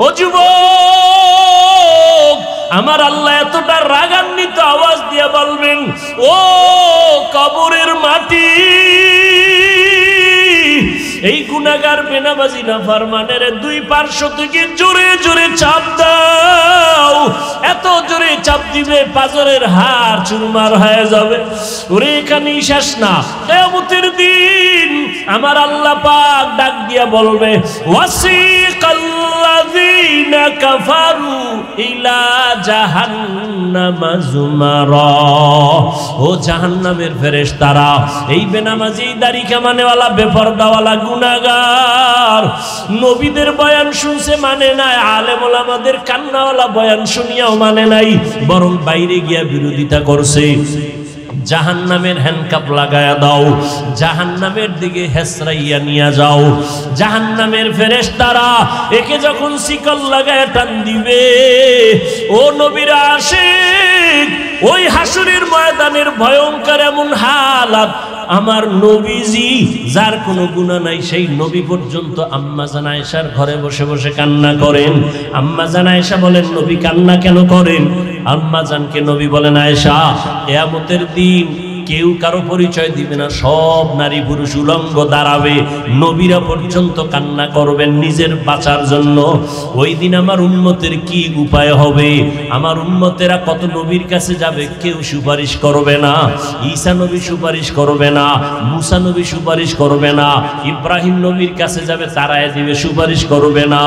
ও যুবক, আমার আল্লাহ এতটা রাগান্বিত আওয়াজ দিয়ে বলবেন, ও কবরের মাটি, এই গুনাহগার বেনামাজি নাফরমানের দুই পার্শ্ব থেকে জোরে জোরে চাপ দাও। এত জোরে চাপ দিবে পাজরের হাড় চুরমার হয়ে যাবে। ওরে এখানেই শেষ না, কিয়ামতের দিন আমার আল্লাহ পাক ডাক দিয়া বলবে, ওয়াসিকাল্লাযীনা কাফারু ইলা জাহান্নামা যুমারা। ও জাহান্নামের ফেরেশতারা, এই বেনামাজি দাড়ি কামানেওয়ালা বেপরদাওয়ালা গুনাহগার নবীদের বয়ান শুনছে মানে নাই, আলেম ওলামাদের কান্নাওয়ালা বয়ান শুনিয়াও মানে নাই, বরং বাইরে গিয়া বিরোধিতা করছে। জাহান্নামের হ্যান্ডকাপ লাগায়া দাও, জাহান্নামের দিকে হেসরাইয়া নিয়ে যাও। জাহান্নামের ফেরেশতারা একে যখন শিকল লাগায়া টান দিবে, ও নবীর আশিক, ওই হাসরের ময়দানের ভয়ঙ্কর এমন হালাত, আমার নবীজি যার কোনো গুনাহ নাই সেই নবী পর্যন্ত আম্মা জান আয়েশার ঘরে বসে বসে কান্না করেন। আম্মা জান আয়েশা বলেন, নবী কান্না কেন করেন? আম্মা জানকে নবী বলেন, আয়েশা, কিয়ামতের দিন কেউ কারো পরিচয় দিবে না, সব নারী পুরুষ উলঙ্গ দাঁড়াবে, নবীরা পর্যন্ত কান্না করবেন নিজের বাঁচার জন্য। ওই দিন আমার উম্মতের কি উপায় হবে? আমার উম্মতেরা কত নবীর কাছে যাবে, কেউ সুপারিশ করবে না। ঈসা নবী সুপারিশ করবে না, মুসা নবী সুপারিশ করবে না, ইব্রাহিম নবীর কাছে যাবে, তারায় দিবে, সুপারিশ করবে না।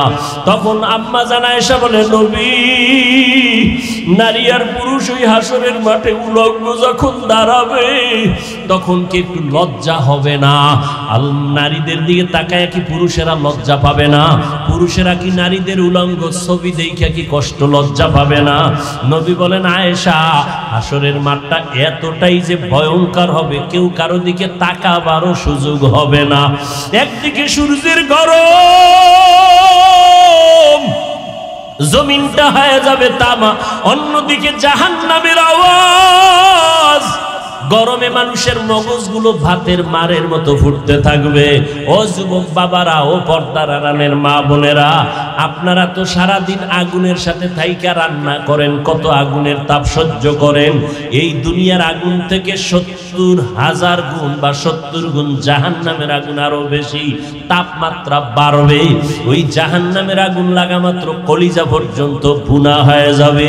তখন আম্মা জান আয়েশা বলে, নবী, নারী আর পুরুষ ওই হাসরের মাঠে উলঙ্গ যখন দাঁড়াবে, তখন কি একটু লজ্জা হবে না? নারীদের দিকে তাকায় কি পুরুষেরা লজ্জা পাবে না? পুরুষেরা কি নারীদের উলঙ্গ ছবি দেখে কি কষ্ট লজ্জা পাবে না? নবী বলেন, আয়েশা, হাসরের মাঠটা এতটাই যে ভয়ঙ্কর হবে, কেউ কারো দিকে তাকাবারও সুযোগ হবে না। একদিকে সূর্যের গরম, জমিনটা হয়ে যাবে তামা, অন্যদিকে জাহান্নামের আওয়াজ, গরমে মানুষের মগজগুলো ভাতের মারের মতো ফুটতে থাকবে। ও যুবক বাবারা, ও পর্দার আড়ালের মা বোনেরা, আপনারা তো সারাদিন আগুনের সাথে থাইকা রান্না করেন, কত আগুনের তাপ সহ্য করেন। এই দুনিয়ার আগুন থেকে 70,000 গুণ বা 70 গুণ জাহান্নামের আগুন আরো বেশি তাপমাত্রা বাড়বে। ওই জাহান্নামের আগুন লাগা মাত্র কলিজা পর্যন্ত ভুনা হয়ে যাবে।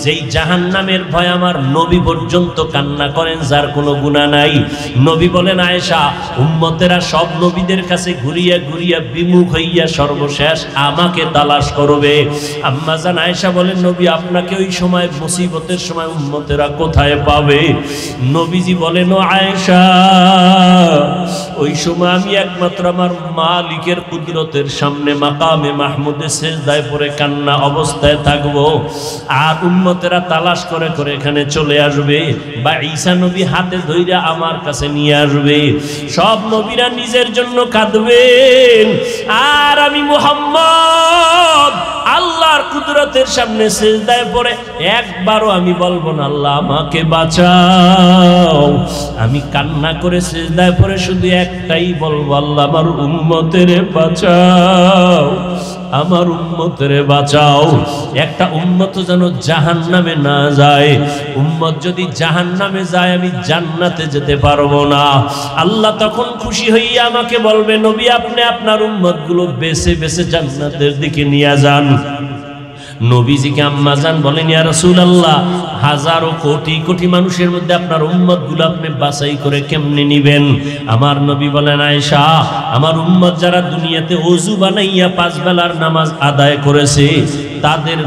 যেই জাহান্নামের ভয় আমার নবী পর্যন্ত কান্না করেন, যার কোনো গুনাহ নাই। নবী বলেন, আয়েশা, উম্মতেরা সব নবীদের কাছে ঘুরিয়া ঘুরিয়া বিমুখ হইয়া সর্বশেষ আমাকে তালাশ করবে। আম্মা জান আয়েশা বলেন, নবী, আপনাকে ওই সময় মুসিবতের সময় উম্মতেরা কোথায় পাবে? নবীজি বলেন, ও আয়েশা, ওই সময় আমি একমাত্র আমার মালিকের কুদরতের সামনে মাকামে মাহমুদে সেজদায় পড়ে কান্না অবস্থায় থাকবো, আর উম্মতেরা তালাশ করে করে এখানে চলে আসবে, বা ঈসা নবী হাতে ধইরা আমার কাছে নিয়ে আসবে। সব নবীরা নিজের জন্য কাঁদবেন, আর আমি মুহাম্মদ আল্লাহর কুদরতের সামনে সিজদায় পড়ে একবারও আমি বলবো না, আল্লাহ আমাকে বাঁচাও। আমি কান্না করে সিজদায় পড়ে শুধু একটাই বলবো, আল্লাহ আমার উম্মতের বাঁচাও, আমার উম্মতের বাঁচাও। একটা উম্মত যেন জাহান্নামে না যায়। উম্মত যদি জাহান্নামে যায়, আমি জান্নাতে যেতে পারবো না। আল্লাহ তখন খুশি হইয়া আমাকে বলবে, নবী, আপনি আপনার উম্মতগুলো বেছে বেছে জান্নাতের দিকে নিয়ে যান। নবীজিকে আম্মা জান বলেন, ইয়া রাসূলুল্লাহ, হাজারো কোটি কোটি মানুষের মধ্যে আপনার উম্মতগুলো আপনি বাছাই করে কেমনে নিবেন? আমার নবী বলেন, আয়েশা, আমার উম্মত যারা দুনিয়াতে ওযু বানাইয়া 5 বেলার নামাজ আদায় করেছে, তাদের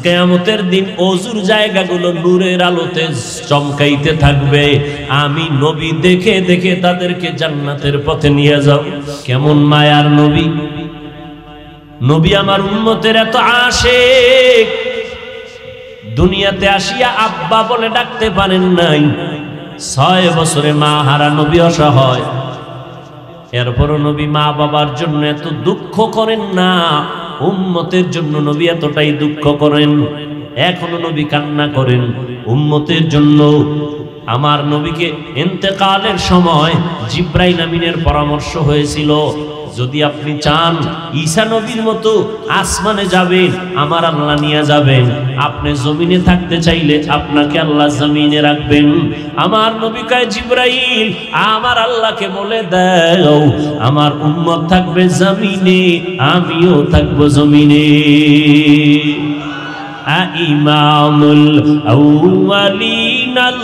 কিয়ামতের দিন ওযুর জায়গাগুলো নূরের আলোতে চমকাইতে থাকবে। আমি নবী দেখে দেখে তাদেরকে জান্নাতের পথে নিয়ে যাব। কেমন মায়ার নবী! নবী আমার উম্মতের এত আশিক, দুনিয়াতে আসিয়া আব্বা বলে ডাকতে পারেন নাই। 6 বছরে মা হারা নবী অসহায়, এরপরও নবী মা বাবার জন্য এত দুঃখ করেন না। উম্মতের জন্য নবী এতটাই দুঃখ করেন, এখনো নবী কান্না করেন উম্মতের জন্য। আমার নবীকে ইন্তেকালের সময় জিব্রাইল আমিনের পরামর্শ হয়েছিল, যদি আপনি চান ঈসা নবীর মতো আসমানে যাবেন, আমার আল্লাহ নিয়ে যাবেন। আপনি জমিনে থাকতে চাইলে আপনাকে আল্লাহ জমিনে রাখবেন। আমার নবী কয় জিবরাইল আমার আল্লাহকে বলে দাও আমার উম্মত থাকবে জমিনে, আমিও থাকবো জমিনে। ইমামুল আউয়ালিনাল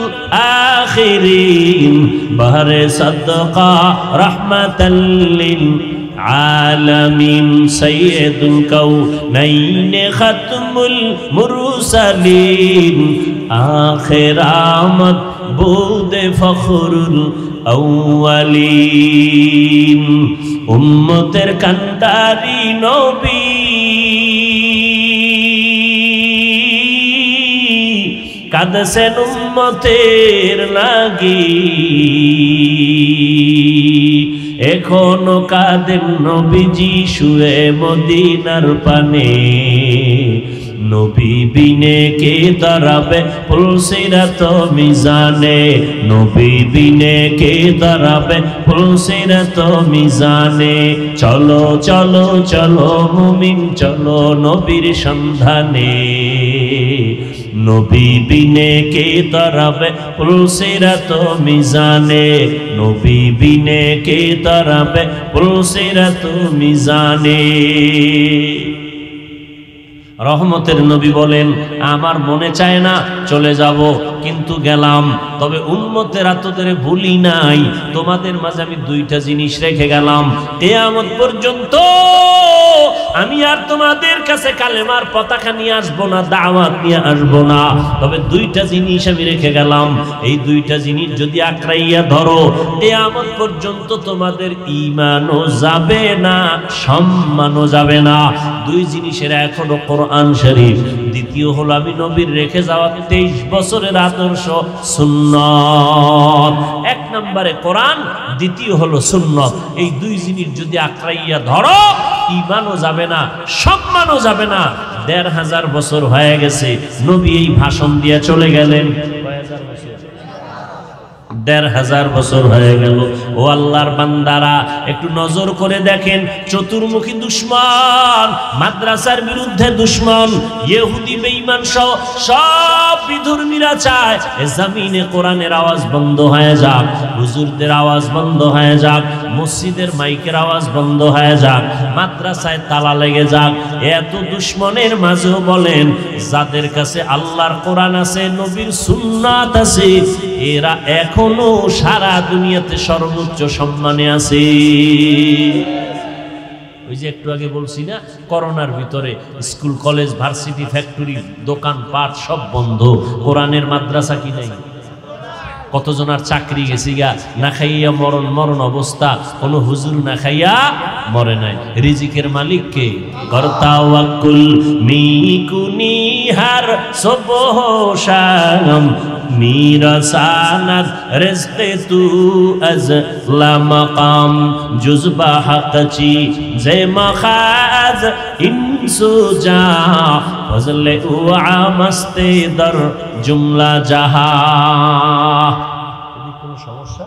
আখিরিন বাহরে সাদকা রাহমাতাল লিল আলামিন সাইয়্যিদুল কাউনাইন খাতমুল মুরসালিন আখিরামত বুদে ফখরুল আউয়ালিন। উম্মতের কান্ডারি নবী কাঁদছেন উম্মতের লাগি, এখনো কাঁদেন নবীজি শুয়ে মদিনার পানে। নবী বিনে কে দাঁড়াবে পুলসিরাত মিজানে, নবী বিনে কে দাঁড়াবে পুলসিরাত মিজানে। চলো চলো চলো মুমিন চলো নবীর সন্ধানে, নবী বিনে কে দাঁড়াবে পুলসিরাত মিজানে, নবী বিনে কে দাঁড়াবে পুলসিরাত মিজানে। রহমতের নবী বলেন আমার মনে চায় না চলে যাব, কিন্তু গেলাম। তবে উম্মতেরা তোদের ভুলি নাই, তোমাদের মাঝে আমি দুইটা জিনিস রেখে গেলাম। কিয়ামত পর্যন্ত আমি আর তোমাদের কাছে কালেমার পতাকা নিয়ে আসবো না, দাওয়াত নিয়ে আসবো না। তবে দুইটা জিনিস আমি রেখে গেলাম, এই দুইটা জিনিস যদি আঁকড়াইয়া ধরো কিয়ামত পর্যন্ত তোমাদের ঈমানও যাবে না, সম্মানও যাবে না। দুই জিনিসের এক হলো কোরআন শরীফ, দ্বিতীয় হলো আমি নবীর রেখে যাওয়া 23 বছরের আদর্শ সুন্নাত। এক নম্বরে কোরআন, দ্বিতীয় হলো সুন্নাত। এই দুই জিনিস যদি আঁকড়াইয়া ধরো ঈমানও যাবে না, সম্মানও যাবে না। 1500 বছর হয়ে গেছে নবী এই ভাষণ দিয়ে চলে গেলেন। 1500 বছর হয়ে গেল। ও আল্লাহর বান্দারা একটু নজর করে দেখেন, চতুর্মুখী দুশমন, মাদ্রাসার বিরুদ্ধে দুশমন, ইহুদি বেঈমান সহ সব বিধর্মীরা চায় এ জমিনে কোরআনের আওয়াজ বন্ধ হয়ে যাক, হুজুরদের আওয়াজ বন্ধ হয়ে যাক, মসজিদের মাইকের আওয়াজ বন্ধ হয়ে যাক, মাদ্রাসায় তালা লেগে যাক। এত দুশমনের মাঝেও বলেন যাদের কাছে আল্লাহর কোরআন আছে, নবীর সুন্নাত আছে, এরা এখনো সারা দুনিয়াতে সর্বোচ্চ সম্মানে আছে। ওই যে একটু আগে বলছি না, করোনার ভিতরে স্কুল কলেজ ভার্সিটি ফ্যাক্টরি দোকান পাট সব বন্ধ, কোরআনের মাদ্রাসা কি নাই? কতজনার চাকরি গেছি গা, না খাইয়া মরণ মরণ অবস্থা, কোনো হুজুর না খাইয়া মরে নাই। রিজিকের মালিক কে? কর্তাওয়াক্কুল মিকুনি হার সবহ শাম মিরাসানাত রিজকে তু আজ লা মাকাম জুজবা হাকচি জে মাখাজ ইনসুজা ফজলে উ আমস্তে দর জুমলা জাহা। কোনো সমস্যা?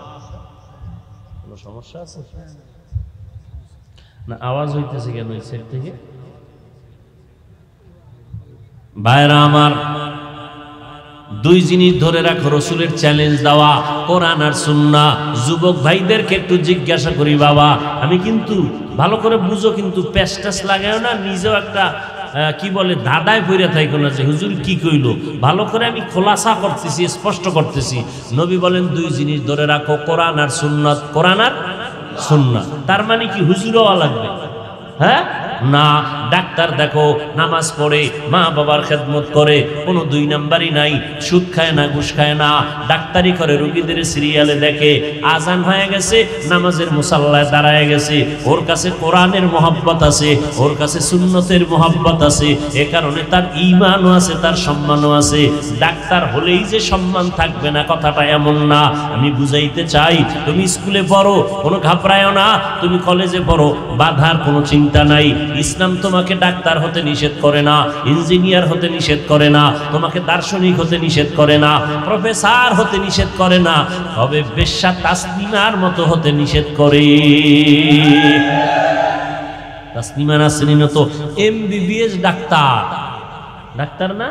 কোনো সমস্যা আছে না? আওয়াজ হইতেছে কেন এই সাইড থেকে? ভাইরা আমার, দুই জিনিস ধরে রাখো, রসুলের চ্যালেঞ্জ দেওয়া কোরআন আর সুন্নাহ। যুবক ভাইদেরকে একটু জিজ্ঞাসা করি, বাবা আমি কিন্তু ভালো করে বুঝো, কিন্তু প্যাস্টাস লাগাও না, নিজেও একটা কি বলে দাদায় পইরা থাইকো না যে হুজুর কি কইলো। ভালো করে আমি খোলাসা করতেছি, স্পষ্ট করতেছি। নবী বলেন দুই জিনিস ধরে রাখো, কোরআন আর সুন্নাত। কোরআন আর সুন্নাত তার মানে কি হুজুরও লাগবে? হ্যাঁ না, ডাক্তার দেখো নামাজ পড়ে, মা বাবার খেদমত করে, কোনো দুই নাম্বারই নাই, সুদ খায় না, ঘুষ খায় না, ডাক্তারি করে, রোগীদের সিরিয়ালে দেখে, আজান হয়ে গেছে নামাজের মুসাল্লায় দাঁড়ায় গেছে, ওর কাছে কোরআনের মহব্বত আছে, ওর কাছে সুন্নতের মহব্বত আছে, এ কারণে তার ঈমানও আছে, তার সম্মানও আছে। ডাক্তার হলেই যে সম্মান থাকবে না কথাটা এমন না। আমি বুঝাইতে চাই, তুমি স্কুলে পড়ো কোনো ঘাবড়ায়ও না, তুমি কলেজে পড়ো বাধার কোনো চিন্তা নাই। ইসলাম তোমার তোমাকে ডাক্তার হতে নিষেধ করে না, ইঞ্জিনিয়ার হতে নিষেধ করে না, তোমাকে দার্শনিক হতে নিষেধ করে না, প্রফেসর হতে নিষেধ করে না, তবে বেশ্যা তাসলিমার মতো হতে নিষেধ করে। তাসলিমা নাসরিন তো এমবিবিএস ডাক্তার, ডাক্তার না,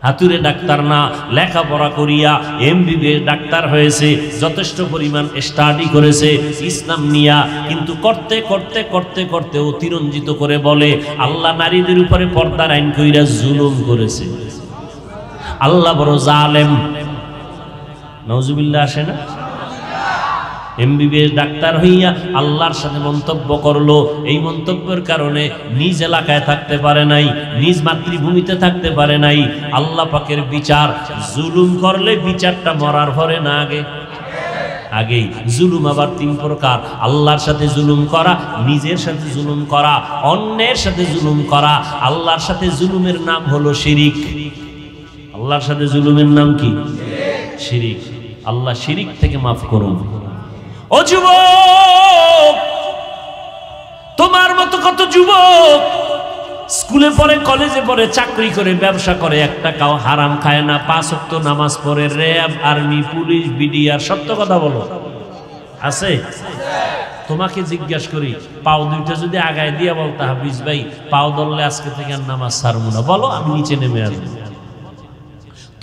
হাতুড়ে ডাক্তার না, লেখাপড়া করিয়া এমবিবিএস ডাক্তার হয়েছে, যথেষ্ট পরিমাণ স্টাডি করেছে ইসলাম নিয়া, কিন্তু করতে করতে করতে করতে অতিরঞ্জিত করে বলে আল্লাহ নারীদের উপরে পর্দার আইন কইরা জুলুম করেছে, আল্লাহ বড় জালেম। নাউজুবিল্লাহ আসে না? এমবিবিএস ডাক্তার হইয়া আল্লাহর সাথে মন্তব্য করলো, এই মন্তব্যের কারণে নিজ এলাকায় থাকতে পারে নাই, নিজ মাতৃভূমিতে থাকতে পারে নাই। আল্লাহ পাকের বিচার, জুলুম করলে বিচারটা মরার পরে না আগে? আগেই। জুলুম আবার তিন প্রকার, আল্লাহর সাথে জুলুম করা, নিজের সাথে জুলুম করা, অন্যের সাথে জুলুম করা। আল্লাহর সাথে জুলুমের নাম হলো শিরিক। আল্লাহর সাথে জুলুমের নাম কি? শিরিক। আল্লাহ শিরিক থেকে মাফ করুন। ও যুবক, তোমার মতো কত যুবক স্কুলে পড়ে, কলেজে পড়ে, চাকরি করে, ব্যবসা করে, এক টাকাও হারাম খায় না, 5 ওয়াক্ত নামাজ পড়ে, র্যাব, আর্মি, পুলিশ, বিডিআর, সত্য কথা বলো, আছে? তোমাকে জিজ্ঞাসা করি, পাও দুইটা যদি আগায় দিয়া বলতে হাফিজ ভাই পাও ধরলে আজকে থেকে আর নামাজ ছাড়বো না, বলো আমি নিচে নেমে আসবো।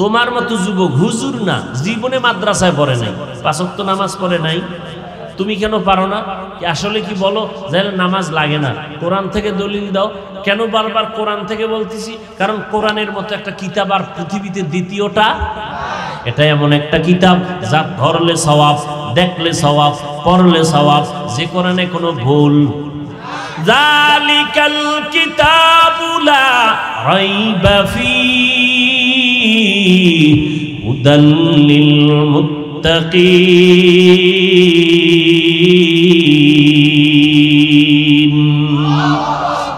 তোমার মতো যুবক হুজুর না, জীবনে মাদ্রাসায় পড়ে নাই, 5 ওয়াক্ত নামাজ পড়ে নাই, তুমি কেন পারো না? আসলে কি বলো যে নামাজ লাগে না, কোরআন থেকে দলিল দাও। কেন বারবার কোরআন থেকে বলতেছি? কারণ কোরআনের মতো একটা কিতাব আর পৃথিবীতে দ্বিতীয়টা, এটা এমন একটা কিতাব যা ধরলে সওয়াব, দেখলে সওয়াব, পড়লে সওয়াব, যে কোরআনে কোনো ভুল। যালিকাল কিতাবু লা রাইবা ফীহি হুদাল লিল মুত্তাকিন।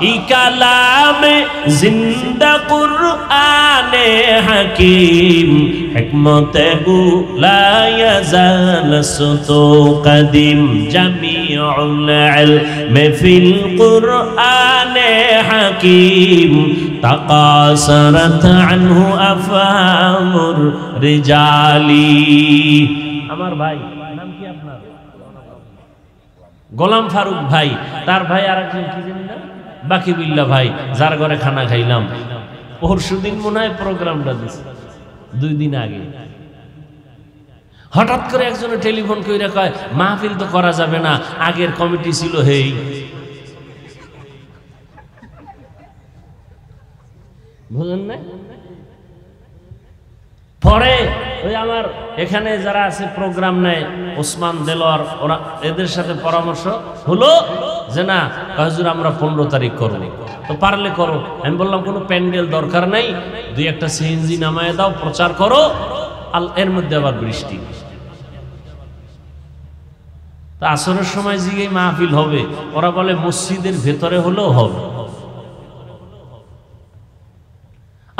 এই কালামে জিন্দা কুরআনে হাকিম, হিকমতে গু লা ইয়াজাল সুতু কদিম। জামিউল ইলমি ফিল কুরআনে হাকিম, তাকাসারাত আনহু আফহামুর রিজালি। আমার ভাই নাম কি আপনার? গোলাম ফারুক ভাই, তার ভাই আরেকজন কি জানি না, বাকিবুল্লাহ ভাই, যার ঘরে খানা খাইলাম পরশুদিন মনে হয় প্রোগ্রামটা দিছে, 2 দিন আগে। হঠাৎ করে একজনে টেলিফোন কইরা কয় মাহফিল তো করা যাবে না, আগের কমিটি ছিল। হেই বুঝলেন না? পরে ওই আমার এখানে যারা আছে প্রোগ্রাম নেয়, ওসমান দেলোয়ার, ওরা এদের সাথে পরামর্শ হলো যে না হুজুর আমরা 15 তারিখ করব, তো পারলে করো। আমি বললাম কোনো প্যান্ডেল দরকার নাই, 2-1টা সিএনজি নামায় দাও, প্রচার করো। এর মধ্যে আবার বৃষ্টি। তা আসরের সময় জিগেই মাহফিল হবে, ওরা বলে মসজিদের ভেতরে হলেও হবে।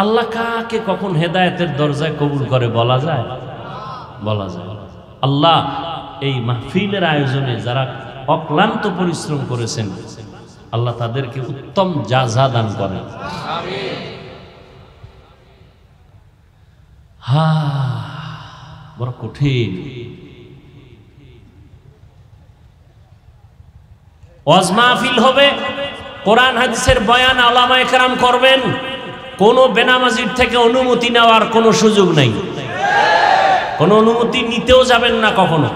আল্লাহ কাকে কখন হেদায়েতের দরজায় কবুল করে বলা যায়? বলা যায়। আল্লাহ এই মাহফিলের আয়োজনে যারা অক্লান্ত পরিশ্রম করেছেন, আল্লাহ তাদেরকে উত্তম জাযা দান করেন। আমিন। বড় কঠিন। ওয়াজ মাহফিল হবে, কোরআন হাদিসের বয়ান উলামায়ে কেরাম করবেন, কোনো বেনামাজির থেকে অনুমতি নেওয়ার কোনো সুযোগ নাই, কোনো অনুমতি নিতেও যাবেন না কখনো।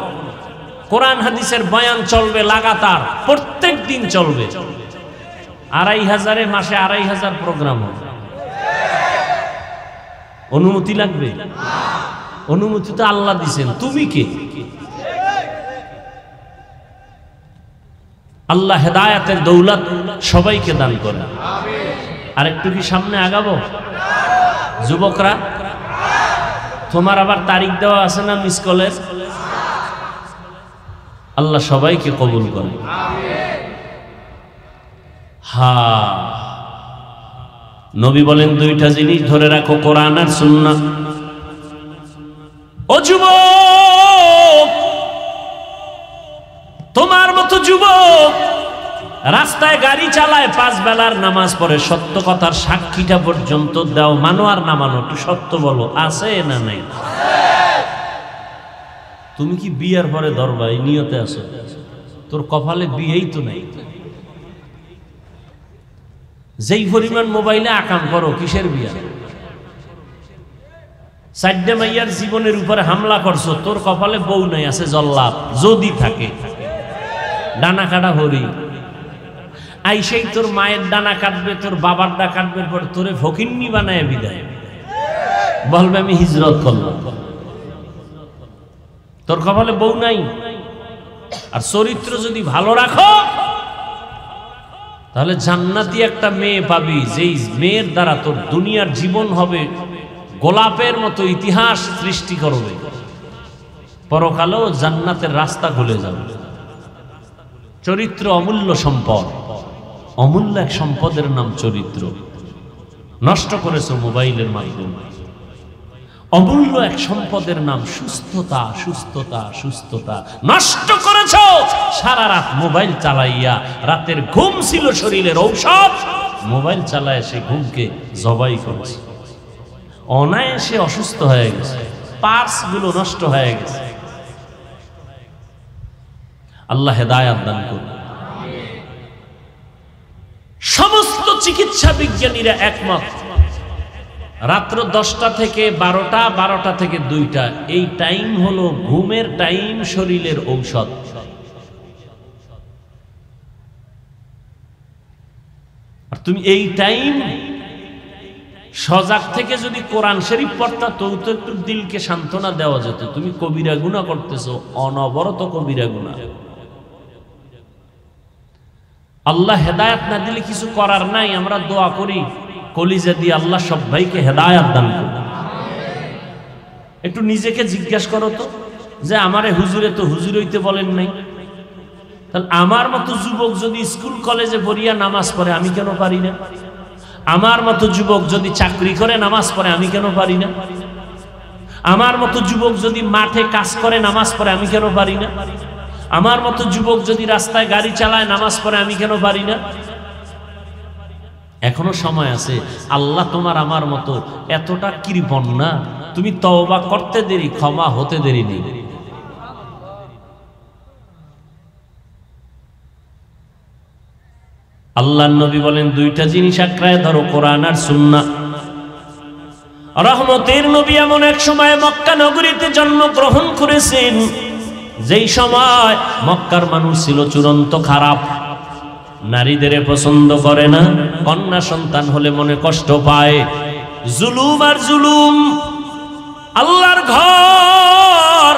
কোরআন হাদিসের বয়ান চলবে লাগাতার, প্রত্যেক দিন চলবে। 2500 মাসে 2500 প্রোগ্রাম হবে। অনুমতি লাগবে? অনুমতি তো আল্লাহ দিছেন, তুমি কে? আল্লাহ হেদায়েতের দৌলত সবাইকে দান করেন। আর একটু কি সামনে আগাবো? যুবকরা, তোমার আবার তারিখ দেওয়া আছে না মিস কলেজ? আল্লাহ সবাইকে কবুল করেন। নবী বলেন 2টা জিনিস ধরে রাখো, কোরআন আর সুন্নাহ। ও যুবক, তোমার মতো যুবক রাস্তায় গাড়ি চালায়, 5 বেলার নামাজ পড়ে, সত্য কথার সাক্ষীটা পর্যন্ত দাও, মানো আর না মানো, একটু সত্য বলো, আছে না নাই? তুমি কি বিয়ার পরে ধরবা এই নিয়তে আছো? তোর কপালে বিয়েই তো নাই। যেই পরিমাণ মোবাইলে আকাম করো, কিসের বিয়া? 4 মাইয়ার জীবনের উপরে হামলা করছো, তোর কপালে বউ নাই, আছে জল্লাদ, যদি থাকে। ডানা কাটা হরি আইসেই তোর মায়ের ডানা কাটবে, তোর বাবার ডানা কাটবে, পর তোরে ফকিন্নি বানায় বিদায়, বলবে আমি হিজরত করলাম। তোর কপালে বউ নাই। আর চরিত্র যদি ভালো রাখো, তাহলে জান্নাতি একটা মেয়ে পাবি, যেই মেয়ের দ্বারা তোর দুনিয়ার জীবন হবে গোলাপের মতো, ইতিহাস সৃষ্টি করবে, পরকালেও জান্নাতের রাস্তা খুলে যাবে। চরিত্র অমূল্য সম্পদ, অমূল্য এক সম্পদের নাম চরিত্র। নষ্ট করেছো মোবাইলের মাধ্যমে। অমূল্য এক সম্পদের নাম সুস্থতা, সুস্থতা, সুস্থতা নষ্ট করেছো সারা রাত মোবাইল চালাইয়া। রাতের ঘুম ছিল শরীরের ঔষধ, মোবাইল চালায় সে ঘুমকে জবাই করেছে। অনায়াসে অসুস্থ হয়ে গেছে, পার্স গুলো নষ্ট হয়ে গেছে। আল্লাহ হেদায়াত দান করুন। সমস্ত চিকিৎসা বিজ্ঞানীরা একমত, রাত্র 10টা থেকে 12টা, 12টা থেকে 2টা, এই টাইম হলো ঘুমের টাইম, শরীরের ঔষধ। আর তুমি এই টাইম সজাগ থেকে যদি কোরআন শরীফ পড়তা, তো একটু দিলকে সান্ত্বনা দেওয়া যেত। তুমি কবিরা গুনাহ করতেছো, অনবরত কবিরা গুনাহ। আল্লাহ হেদায়াত না দিলে কিছু করার নাই। আমরা দোয়া করি কলিজা দিয়ে, আল্লাহ সবাইকে হেদায়াত দান করুন। একটু নিজেকে জিজ্ঞাসা করো তো, যে আমারে হুজুরে তো হুজুর হইতে বলেন নাই, তাহলে আমার মতো যুবক যদি স্কুল কলেজে পড়িয়া নামাজ পড়ে, আমি কেন পারি না? আমার মতো যুবক যদি চাকরি করে নামাজ পড়ে, আমি কেন পারি না? আমার মতো যুবক যদি মাঠে কাজ করে নামাজ পড়ে, আমি কেন পারি না? আমার মতো যুবক যদি রাস্তায় গাড়ি চালায় নামাজ পড়ে, আমি কেন পারি না? এখনো সময় আছে। আল্লাহ তোমার আমার মতো এতটা কৃপণ না, তুমি তওবা করতে দেরি, ক্ষমা হতে দেরি নেই। আল্লাহর নবী বলেন, 2টা জিনিস আঁকড়ায় ধরো, কোরআন আর সুন্নাহ। রহমতের নবী এমন এক সময় মক্কা নগরীতে জন্মগ্রহণ করেছেন, যেই সময় মক্কার মানুষ ছিল চূড়ান্ত খারাপ, নারীদের পছন্দ করে না, কন্যা সন্তান হলে মনে কষ্ট পায়, জুলুম আর জুলুম। আল্লাহর ঘর,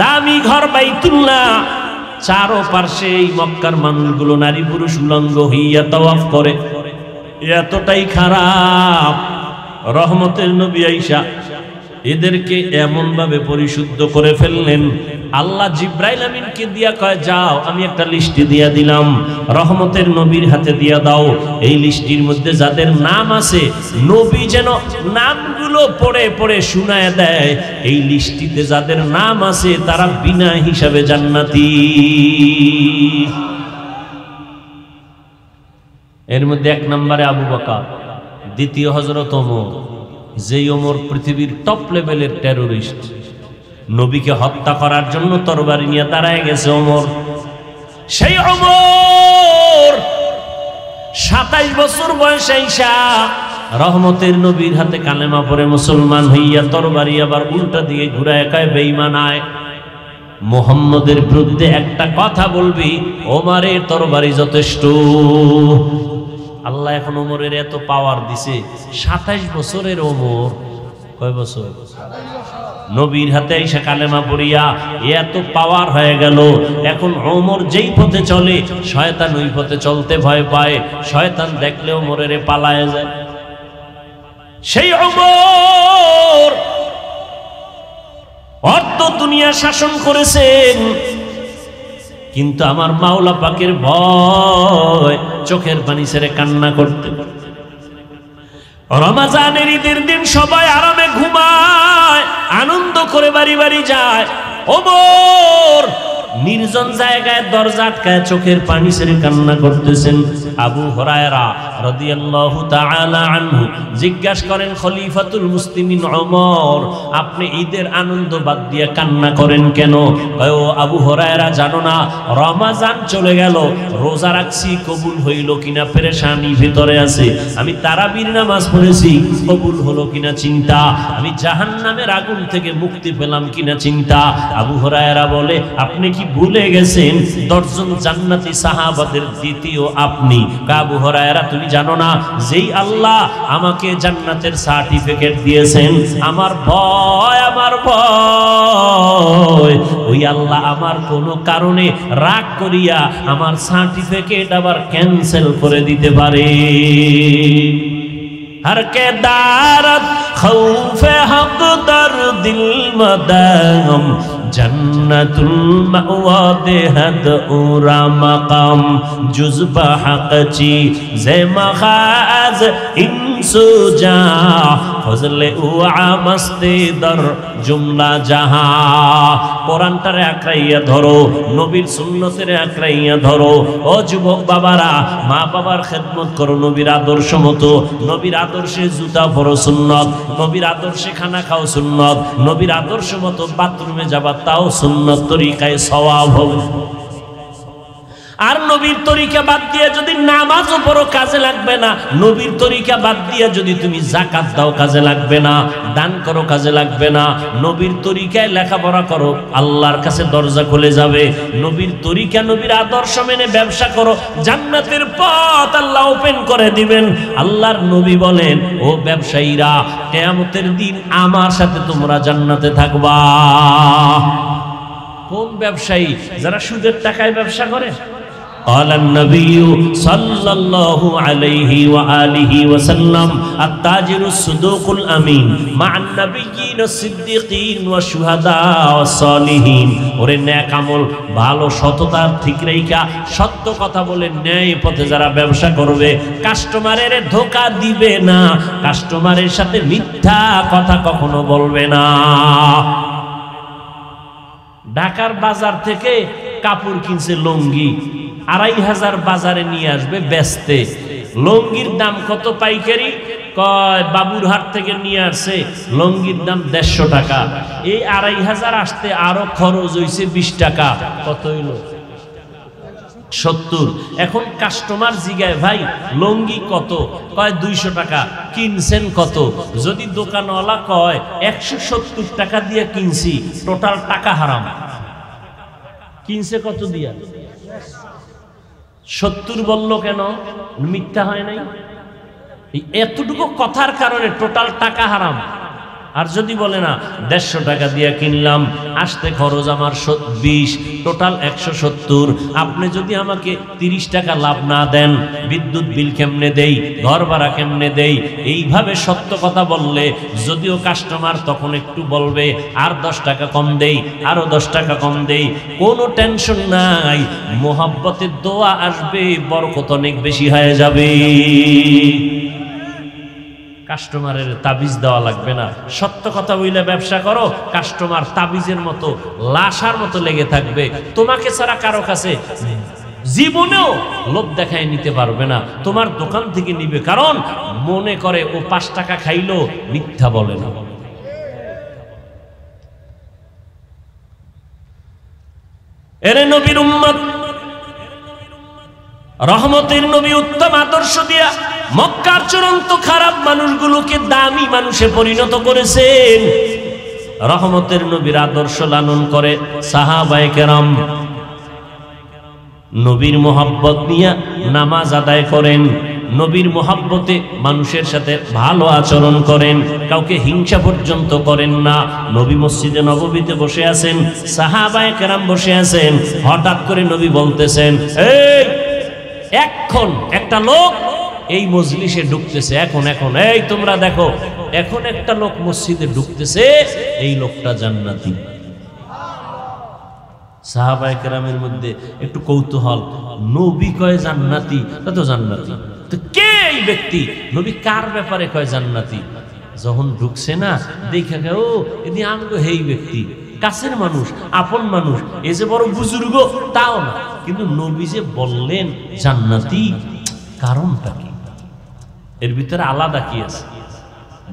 দামি ঘর বাইতুল্লাহ, চারপাশে এই মক্কার মানুষগুলো নারী পুরুষ উলঙ্গ হইয়া তাওয়াফ করে, এতটাই খারাপ। রহমতের নবী আয়েশা এদেরকে এমন ভাবে পরিশুদ্ধ করে ফেললেন, আল্লাহ জিব্রাইল আমিনকে দিয়া কয়, যাও আমি একটা লিস্টি দিয়া দিলাম, রহমতের নবীর হাতে দিয়া দাও। এই লিস্টির মধ্যে যাদের নাম আছে, নবী যেন নামগুলো পড়ে পড়ে শুনায় দেয়। এই লিস্টিতে যাদের নাম আছে তারা বিনা হিসাবে জান্নাতি। এর মধ্যে 1 নম্বরে আবু বকর, দ্বিতীয় হযরত ওমর, যেই ওমর পৃথিবীর টপ লেভেলের টেরোরিস্ট, নবীকে হত্যা করার জন্য তরবারি নিয়ে দাঁড়ায় গেছে ওমর। সেই ওমর 27 বছর বয়সে আইসা রহমতের নবীর হাতে কালেমা পড়ে মুসলমান হইয়া তরবারি আবার উল্টা দিয়ে ঘুরায় কয়, বেঈমান আয়, মুহাম্মদের বিরুদ্ধে একটা কথা বলবি, ওমরের তরবারি যথেষ্ট। আল্লাহ এখন ওমরের এত পাওয়ার দিছে, 27 বছরের ওমর, কয় বছর? নবীর হাতে এসে কালেমা পড়িয়া এত পাওয়ার হয়ে গেল। এখন ওমর যেই পথে চলে, শয়তান ওই পথে চলতে ভয় পায়, শয়তান দেখলে ওমরের পালায় যায়। সেই ওমর অর্ধ দুনিয়া শাসন করেছেন, কিন্তু আমার মাওলা পাকের ভয় চোখের পানি ছেড়ে কান্না করতে। রমজানের ঈদের দিন সবাই আরামে ঘুমায়, আনন্দ করে বাড়ি বাড়ি যায়। ওমর নির্জন জায়গায় দরজা আটকায় চোখের পানি ছেড়ে কান্না করতেছেন। আবু হুরায়রা রাদিয়াল্লাহু তাআলা আনহু জিজ্ঞাসা করেন, খলিফাতুল মুসলিমিন ওমর, আপনি ঈদের আনন্দ বাদ দিয়ে কান্না করেন কেন? কয়, ও আবু হুরায়রা, জানো না রমাজান চলে গেল, রোজা রাখছি, কবুল হইল কিনা পেরেশানি ভিতরে আছে। আমি তারাবির নামাজ পড়েছি, কবুল হলো কিনা চিন্তা। আমি জাহান্নামের আগুন থেকে মুক্তি পেলাম কিনা চিন্তা। আবু হুরায়রা বলে, আপনি কি ভুলে গেছেন 10 জন জান্নাতি সাহাবাদের দ্বিতীয় আপনি? আবু হুরায়রা, তুমি জানো না যেই আল্লাহ আমাকে জান্নাতের সার্টিফিকেট দিয়েছেন, আমার ভয় ওই আল্লাহ আমার কোনো কারণে রাগ করিয়া আমার সার্টিফিকেট আবার ক্যান্সেল করে দিতে পারে। हर के दारत खौफे हक दर दिल मदाम जन्नतुल मअवा देहद उरा मकाम जुज़बा हक़ची ज़े मखाज़ इंसु जा फज़ले उआ मस्ती दर जुमला जहा। কোরআনটারে আঁকড়াইয়া ধরো, নবীর সুন্নতের আঁকড়াইয়া ধরো। ও যুবক বাবারা, মা বাবার খেদমত করো নবীর আদর্শ মতো। নবীর আদর্শে জুতা পরো সুন্নত, নবীর আদর্শে খানা খাও সুন্নত, নবীর আদর্শ মতো বাথরুমে যাবা তাও সুন্নত তরিকায় সওয়াব হবে। আর নবীর তরিকা বাদ দিয়ে যদি নামাজও পড়ো কাজে লাগবে না, নবীর তরিকা বাদ দিয়ে যদি তুমি যাকাত দাও কাজে লাগবে না, দান করো কাজে লাগবে না। নবীর তরিকায় লেখাপড়া করো, আল্লাহর কাছে দরজা খুলে যাবে। নবীর তরিকা, নবীর আদর্শ মেনে ব্যবসা করো, জান্নাতের পথ আল্লাহ ওপেন করে দিবেন। আল্লাহর নবী বলেন, ও ব্যবসায়ীরা, কিয়ামতের দিন আমার সাথে তোমরা জান্নাতে থাকবা। কোন ব্যবসায়ী? যারা সুদের টাকায় ব্যবসা করে। قال النبي صلى الله عليه وآله وسلم التاجر الصدوق الأمين مع النبيين الصديقين والشهداء والصالحين। ওরে নেক আমল, ভালো সততা ঠিক রেখা সত্য কথা বলে ন্যায় পথে যারা ব্যবসা করবে, কাস্টমারের ধোঁকা দিবে না, কাস্টমারের সাথে মিথ্যা কথা কখনো বলবে না। ঢাকার বাজার থেকে কাপড় কিনছে লুঙ্গি, 2500 বাজারে নিয়ে আসবে বেচতে। লুঙ্গির দাম কত পাইকারি? কয় বাবুরহাট থেকে নিয়ে আসছে, লুঙ্গির দাম 150 টাকা। এই 2500 আসতে আরো খরচ হইছে 20 টাকা। কত হইল? 70। এখন কাস্টমার জিগায়, ভাই লুঙ্গি কত? কয় 200 টাকা। কিনছেন কত? যদি দোকানওয়ালা কয় 170 টাকা দিয়ে কিনছি, টোটাল টাকা হারাম। কিনছে কত দিয়া? 70 বললো কেন? মিথ্যা হয় নাই? এতটুকু কথার কারণে টোটাল টাকা হারাম। আর যদি বলে না 150 টাকা দিয়ে কিনলাম, আসতে খরচ আমার 20, টোটাল 170, আপনি যদি আমাকে 30 টাকা লাভ না দেন, বিদ্যুৎ বিল কেমনে দেই, ঘর ভাড়া কেমনে দেই, এইভাবে সত্য কথা বললে যদিও কাস্টমার তখন একটু বলবে আর 10 টাকা কম দেই, আরো 10 টাকা কম দেই, কোনো টেনশন নাই, মোহাব্বতের দোয়া আসবে, বরকত অনেক বেশি হয়ে যাবে। কাস্টমারের তাবিজ দেওয়া লাগবে না। সত্য কথা বইলে ব্যবসা করো, কাস্টমার তাবিজের মতো লাশার মতো লেগে থাকবে। তোমাকে ছাড়া কারো কাছে জীবনেও লোভ দেখায় নিতে পারবে না, তোমার দোকান থেকে নিবে, কারণ মনে করে ও 5 টাকা খাইলো, মিথ্যা বলে না। এরে নবীর উম্মত, রহমতের নবী উত্তম আদর্শ দিয়া মক্কার চূড়ান্ত খারাপ মানুষগুলোকে দামি মানুষে পরিণত করেছেন। রহমতের নবীর আদর্শ লালন করে সাহাবায়ে কেরাম নবীর মোহাব্বত নিয়ে নামাজ আদায় করেন, নবীর মোহাব্বতে মানুষের সাথে ভালো আচরণ করেন, কাউকে হিংসা পর্যন্ত করেন না। নবী মসজিদে নববীতে বসে আছেন, সাহাবায়ে কেরাম বসে আছেন, হঠাৎ করে নবী বলতেছেন, এই এখন একটা লোক এই মজলিসে ঢুকতেছে, এখন এই তোমরা দেখো, এখন একটা লোক মসজিদে ঢুকতেছে, এই লোকটা জান্নাতি। সাহাবায়ে কেরামের মধ্যে একটু কৌতূহল, নবী কয় জান্নাতি, তা তো জান্নাতি, তো কে এই ব্যক্তি? নবী কার ব্যাপারে কয় জান্নাতি? যখন ঢুকছে না, দেখা ও এদি আমগো হেই ব্যক্তি। কাছের মানুষ, আপন মানুষ, এই যে বড় বুজুর্গ তাও না, কিন্তু নবী যে বললেন জান্নাতি, কারণটা কি? এর ভিতরে আলাদা কি আছে?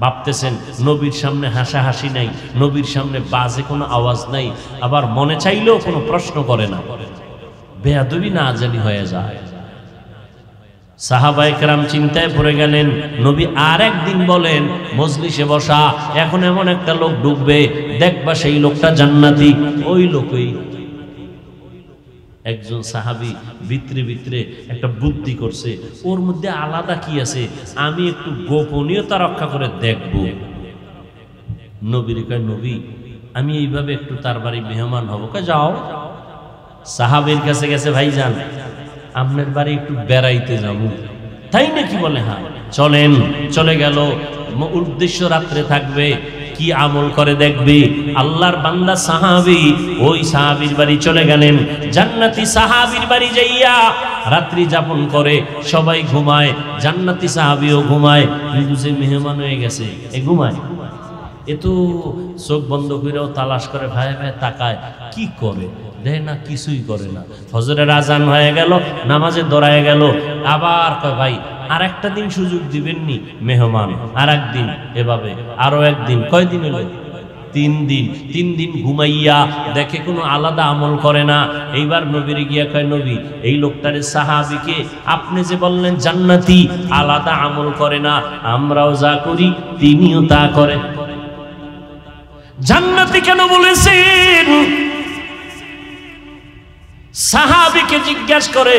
ভাবতেছেন নবীর সামনে হাসাহাসি নাই, নবীর সামনে বাজে কোনো আওয়াজ নাই, আবার মনে চাইলেও কোনো প্রশ্ন করে না, বেয়াদবি না জানি হয়ে যায়। সাহাবায়ে কেরাম চিন্তায় পড়ে গেলেন। নবী আর একদিন বলেন মজলিসে বসা, এখন এমন একটা লোক ঢুকবে, দেখবা সেই লোকটা জান্নাতি। ওই লোকই একজন সাহাবী ভিতরে ভিতরে একটা বুদ্ধি করছে, ওর মধ্যে আলাদা কি আছে, আমি একটু গোপনীয়তা রক্ষা করে দেখব। নবীর কয়, নবী আমি এইভাবে একটু তার বাড়ি মেহমান হব। কয় যাও। সাহাবীর কাছে গেছে, ভাইজান আপনার বাড়ি একটু বেড়াইতে যাব। তাই নাকি? বলে হ্যাঁ চলেন। চলে গেল, উদ্দেশ্য রাত্রে থাকবে, কি আমল করে দেখবে। আল্লাহর বান্দা সাহাবী ওই সাহাবীর বাড়ি চলে গেলেন। জান্নাতি সাহাবীর বাড়ি যাইয়া রাত্রি যাপন করে, সবাই ঘুমায়, জান্নাতি সাহাবীও ঘুমায়, কিন্তু যে মেহমান হয়ে গেছে এ ঘুমায়। এ তো চোখ বন্ধ করেও তালাশ করে, ভাই ভাই তাকায়, কি করে দেয় না, কিছুই করে না। ফজরের আজান হয়ে গেল, নামাজে দৌড়ায় গেল, আবার কয় ভাই আর একটা দিন সুযোগ দিবেননি। মেহমান আর একদিন, এভাবে আরো একদিন, কয়দিন হলো? 3 দিন। 3 দিন ঘুমাইয়া দেখে কোনো আলাদা আমল করে না। এইবার নবীর গিয়া কয়, নবী এই লোকটারে সাহাবীকে আপনি যে বললেন জান্নাতি, আলাদা আমল করে না, আমরাও যা করি তিনিও তা করে। জান্নাতি কেন বলেছেন? সাহাবীকে জিজ্ঞাসা করে,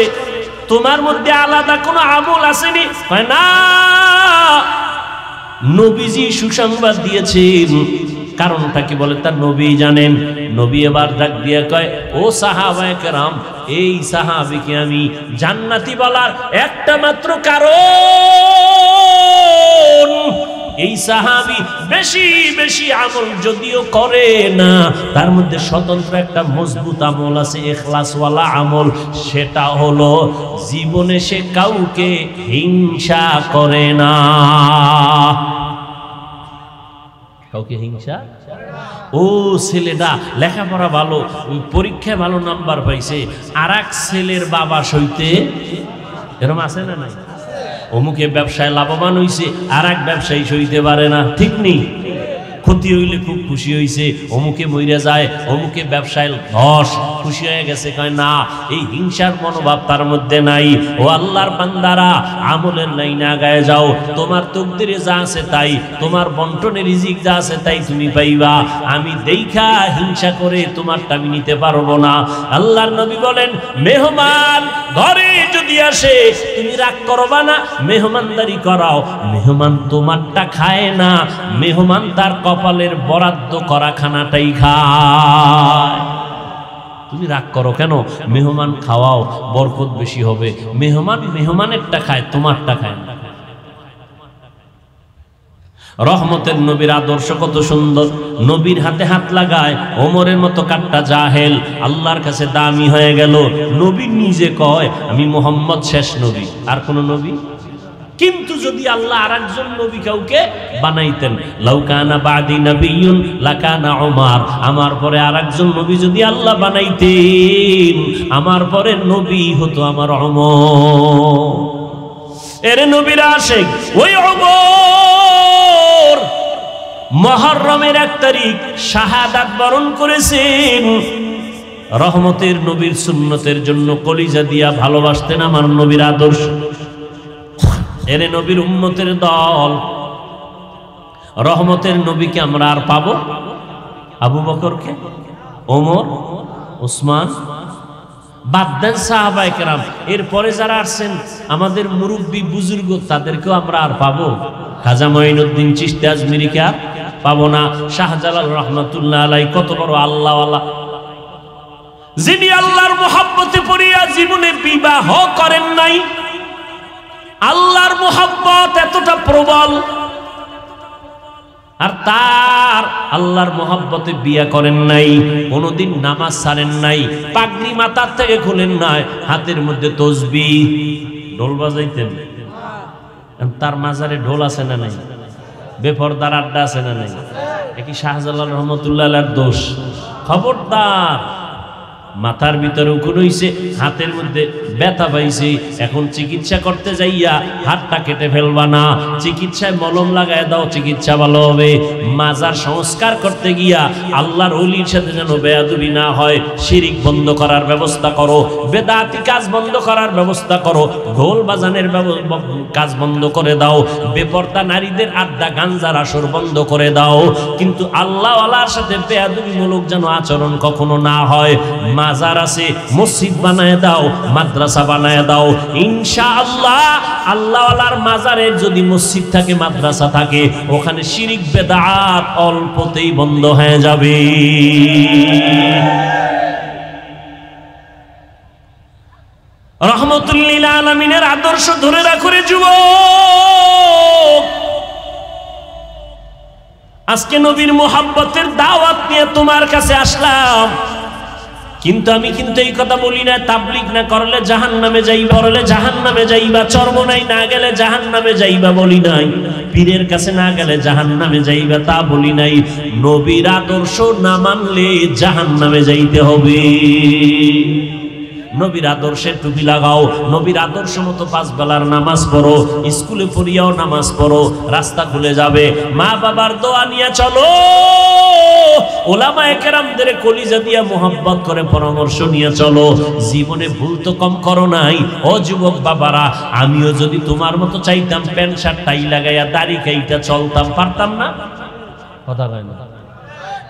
তোমার মধ্যে আলাদা কোনো আমল আসেনি? হয় না, নবীজি সুসংবাদ দিয়েছেন। কারণটা কি বলে তার নবী জানেন। নবী এবার ডাক দিয়ে কয়, ও সাহাবায়ে কেরাম, এই সাহাবীকে আমি জান্নাতি বলার একটা মাত্র কারণ, এই সাহাবী বেশি বেশি আমল যদিও করে না, তার মধ্যে স্বতন্ত্র একটা মজবুত আমল আছে, ইখলাসওয়ালা আমল। সেটা হলো জীবনে সে কাউকে হিংসা করে না। কাউকে হিংসা? ও ছেলেটা লেখাপড়া ভালো, পরীক্ষায় ভালো নাম্বার পাইছে, আর এক ছেলের বাবা সইতে, এরকম আছে না নাই? অমুকে ব্যবসায় লাভবান হইছে, আর এক ব্যবসায়ী সইতে পারে না, ঠিক নেই? ক্ষতি হইলে খুব খুশি হইছে, অমুকে মইরা যায়, অমুকে ব্যবসায় ধস, খুশি হয়ে গেছে। কয় না, এই হিংসার মনোভাব তার মধ্যে নাই। ও আল্লাহর বান্দারা, আমলের লাইনে আগায় যাও, তোমার তকদিরে যা আছে তাই, তোমার বন্টনে রিজিক যা আছে তাই তুমি পাইবা। আমি দেইখা হিংসা করে তোমারটা আমি নিতে পারবো না। আল্লাহর নবী বলেন, মেহমান ঘরে যদি আসে তুমি রাগ করবা না, মেহমানদারি করাও। মেহমান তোমারটা খায় না, মেহমান তার কপালের বরাদ্দ করা খানাটাই খায়। তুমি রাগ করো কেন? মেহমান খাওয়াও, বরকত বেশি হবে। মেহমান মেহমানেরটা খায়, তোমারটা খায় না। রহমতের নবীর আদর্শ কত সুন্দর। নবীর হাতে হাত লাগায় ওমরের মতো কাট্টা জাহেল আল্লাহর কাছে দামি হয়ে গেল। নবী নিজে কয়, আমি মুহাম্মদ শেষ নবী, আর কোন নবী। কিন্তু যদি আল্লাহ আরেকজন নবী কাউকে বানাইতেন, লাউ কানা বাদি নবিয়্যুন লাকানা উমর, আমার পরে আরেকজন নবী যদি আল্লাহ বানাইতেন, আমার পরে নবী হতো আমার ওমর। এর নবীর আশিক ওই ওমর মুহররমের 1 তারিখ শাহাদাত বরণ করেছেন। রহমতের নবীর সুন্নতের জন্য কলিজা দিয়া ভালোবাসতেন আমার নবীর আদর্শ। এর নবীর উম্মতের দল। রহমতের নবীকে আমরা আর পাবো? আবু বকরকে, ওমর, ওসমান, বাদ দেন সাহাবায়ে কেরাম। এরপরে যারা আসছেন আমাদের মুরব্বী বুজুর্গ, তাদেরকেও আমরা আর পাবো? খাজা মঈনুদ্দিন চিশতি আজমিরিকে আর পাবো না। শাহজালাল রহমাতুল্লাহ আলাইহি কত বড় আল্লাহওয়ালা, যিনি আল্লাহর মুহাব্বতে পড়িয়া জীবনে বিবাহ করেন নাই। আল্লাহর মুহাব্বত এতটা প্রবল, আর তার আল্লাহর মুহাব্বতে বিয়া করেন নাই, কোনদিন নামাজ ছাড়েন নাই, পাগড়ি মাথার থেকে খুলেন নাই, হাতের মধ্যে তসবিহ। ঢোল বাজাইতেন? তার মাজারে ঢোল আছে না নাই? বেপরদার আড্ডা আছে না নাই? এ কি শাহজালাল রহমাতুল্লাহ আলাইহির দোষ? খবরদার। মাথার ভিতরে উকুন হইছে, হাতের মধ্যে ব্যথা পাইছে, এখন চিকিৎসা করতে যাইয়া হাতটা কেটে ফেলবা না, চিকিৎসায় মলম লাগায় দাও, চিকিৎসা ভালো হবে। মাজার সংস্কার করতে গিয়া আল্লাহর ওলির সাথে যেন বেয়াদবি না হয়, শিরিক বন্ধ করার ব্যবস্থা করো, বেদাতি কাজ বন্ধ করার ব্যবস্থা করো, ঢোল বাজানের কাজ বন্ধ করে দাও, বেপরদা নারীদের আড্ডা গাঞ্জার আসর বন্ধ করে দাও। কিন্তু আল্লাহওয়ালার সাথে বেয়াদবিমূলক যেন আচরণ কখনো না হয়। মাজার আছে, মসজিদ বানায় দাও, মাদ্রাসা বানায় দাও। ইনশাআল্লাহ আল্লাহওয়ালার মাজারের যদি মসজিদ থাকে, মাদ্রাসা থাকে, ওখানে শিরিক বেদাত অল্পতেই বন্ধ হয়ে যাবে। রহমতুল লিল আলামিনের আদর্শ ধরে রাখো রে যুবক। আজকে নবীর মুহাব্বতের দাওয়াত নিয়ে তোমার কাছে আসলাম, কিন্তু আমি কিন্তু এই কথা বলি না তাবলীগ না করলে জাহান্নামে যাইবা, করলে জাহান্নামে যাইবা, চরমনাই না গেলে জাহান্নামে যাইবা বলি নাই, পীরের কাছে না গেলে জাহান্নামে যাইবা তা বলি নাই। নবীর আদর্শ না মানলে জাহান্নামে যাইতে হবে। নবীর আদর্শে টুপি লাগাও, নবীর আদর্শ মতো 5 বেলার নামাজ পড়ো, স্কুলে পড়িয়াও নামাজ পড়ো, রাস্তা খুলে যাবে। মা বাবার দোয়া নিয়ে চলো, ওলামায়ে কেরামদের কলিজা দিয়া মোহাব্বত করে পরামর্শ নিয়ে চলো। জীবনে ভুল তো কম করো নাই। ও যুবক বাবারা, আমিও যদি তোমার মতো চাইতাম প্যান্ট শার্ট টাই লাগাইয়া দাড়ি কাইটা চলতাম, পারতাম না? কথা কয় না।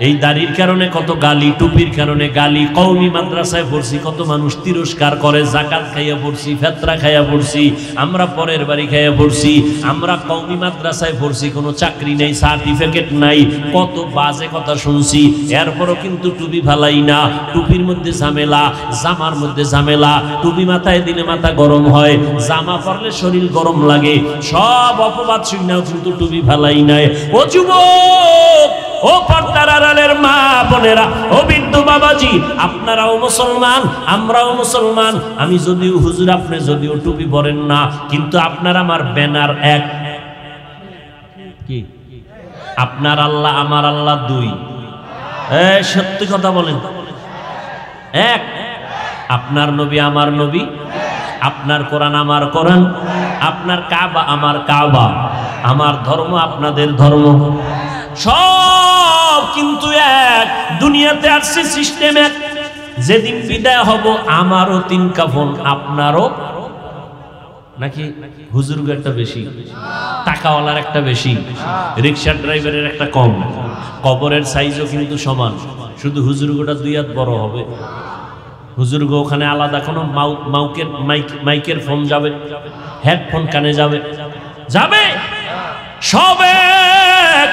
এই দাড়ির কারণে কত গালি, টুপির কারণে গালি। কওমি মাদ্রাসায় পড়ছি, কত মানুষ তিরস্কার করে, জাকাত খাইয়া পড়ছি, ফেতরা খাইয়া পড়ছি, আমরা পরের বাড়ি খাইয়া পড়ছি, আমরা কওমি মাদ্রাসায় পড়ছি, কোনো চাকরি নেই, সার্টিফিকেট নাই, কত বাজে কথা শুনছি। এরপরও কিন্তু টুপি ফালাই না। টুপির মধ্যে ঝামেলা, জামার মধ্যে ঝামেলা। টুপি মাথায় দিলে মাথা গরম হয়, জামা পরলে শরীর গরম লাগে। সব অপবাদ শুনাও কিন্তু টুপি ফালাই নাই। ও যুবক, ও পর্দার আড়ালের মা বোনেরা, ও বৃদ্ধ বাবাজি, আপনারাও মুসলমান, আমরাও মুসলমান। আমি যদিও হুজুর, আপনি যদিও টুপি পরেন না, কিন্তু আপনার আমার ব্যানার এক। কি? আপনার আল্লাহ আমার আল্লাহ 2? সত্যি কথা বলেন, এক। আপনার নবী আমার নবী, আপনার কোরআন আমার কোরআন, আপনার কাবা আমার কাবা, আমার ধর্ম আপনাদের ধর্ম, সব কিন্তু এক। দুনিয়াতে আসছে সিস্টেম এক। যেদিন বিদায় হব আমারও 3 কাফন, আপনারও নাকি? হুজুরগো একটা বেশি, টাকাওয়ালার একটা বেশি, রিক্সা ড্রাইভারের একটা কম। কবরের সাইজও কিন্তু সমান, শুধু হুজুরগোটা 2 হাত বড় হবে। হুজুরগো ওখানে আলাদা কোনো মাইকের ফোন যাবে, হেডফোন কানে যাবে, যাবে সব এক।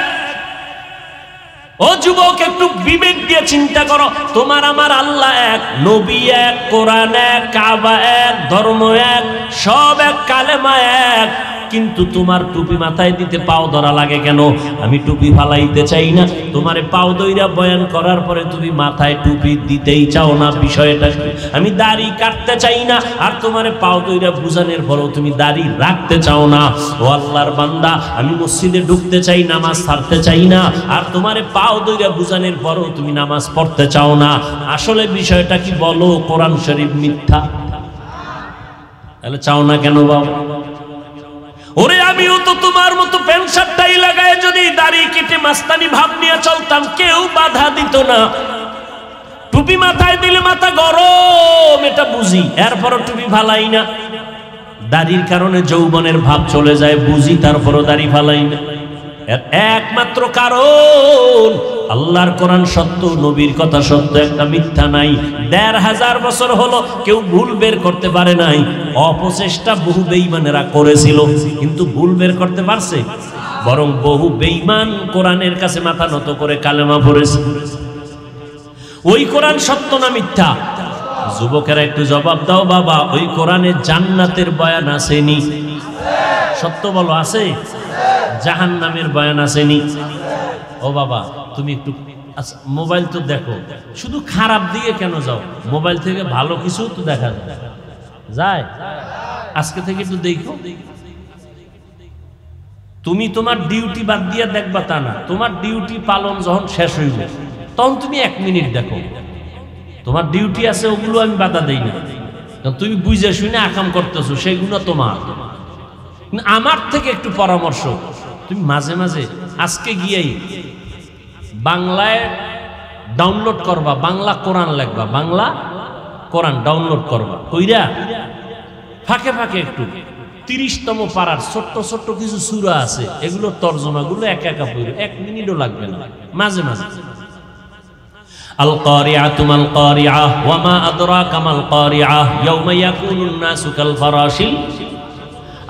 ও যুবক, একটু বিবেক দিয়ে চিন্তা করো। তোমার আমার আল্লাহ এক, নবী এক, কোরআন এক, কাবা এক, ধর্ম এক, সব এক, কালেমা এক, কিন্তু তোমার টুপি মাথায় দিতে পাও ধরা লাগে কেন? আমি টুপি ফালাইতে চাই না, তোমারে পাও দইরা বয়ান করার পরে তুমি মাথায় টুপি দিতেই চাও না, বিষয়টা কি? আমি দাড়ি কাটতে চাই না, আর তোমারে পাও দইরা বুঝানোর পরেও তুমি দাড়ি রাখতে চাও না। ও আল্লাহর বান্দা, আমি মসজিদে ঢুকতে চাই, নামাজ ছাড়তে চাই না, আর তোমারে পাও দইরা বুঝানোর পরেও তুমি নামাজ পড়তে চাও না। আসলে বিষয়টা কি বলো? কোরআন শরীফ মিথ্যা? তাহলে চাও না কেন বাবা? ওরে আমিও তো তোমার মতো প্যান্ট শার্টটাই লাগায় যদি দাড়ি কেটে মাস্তানি ভাব নিয়ে চলতাম, কেউ বাধা দিত না। টুপি মাথায় দিলে মাথা গরম, এটা বুঝি, এরপরও টুপি ফালাই না। দাড়ির কারণে যৌবনের ভাব চলে যায়, বুঝি, তারপরও দাড়ি ফালাই না। এর একমাত্র কারণ আল্লাহর কোরআন সত্য, নবীর কথা সত্য, একটা মিথ্যা নাই। ১৫০০ বছর হলো কেউ ভুল বের করতে পারে নাই। অপচেষ্টা বহু বেঈমানেরা করেছিল, কিন্তু ভুল বের করতে পারছে? বরং বহু বেঈমান কোরআনের কাছে মাথা নত করে কালেমা পড়েছে। ওই কোরআন সত্য না মিথ্যা? যুবকেরা একটু জবাব দাও বাবা, ওই কোরআনে জান্নাতের বয়ান আসেনি? সত্য বলো, আছে? জাহান্নামের বয়ান আসেনি? ও বাবা, তুমি একটু মোবাইল তো দেখো, শুধু খারাপ দিকে কেন যাও? মোবাইল থেকে ভালো কিছু তো দেখা যায়। আজকে থেকে একটু দেখো। তুমি তোমার ডিউটি বাদ দিয়ে দেখবা তা না, তোমার ডিউটি পালন যখন শেষ হইবে তখন তুমি 1 মিনিট দেখো, তোমার ডিউটি আছে, ওগুলো আমি বাধা দেই না, তুমি বুঝে শুনে আকাম করতেছো সেগুলো তোমার। আমার থেকে একটু পরামর্শ, তুমি মাঝে মাঝে আজকে গিয়েই বাংলায় ডাউনলোড করবা, বাংলা কোরআন লিখবা, বাংলা কোরআন ডাউনলোড করবা, কইরা ফাঁকে ফাঁকে একটু 30তম পারার ছোট্ট ছোট্ট কিছু সূরা আছে, এগুলো তরজমাগুলো একা একা পড়ো, 1 মিনিটও লাগবে না, মাঝে মাঝে। আল কারিআতু মাল কারিআহ ওয়া মা আদরাকা মাল কারিআহ ইয়াউমা ইয়াকুনুন নাসু কাল ফারাশিল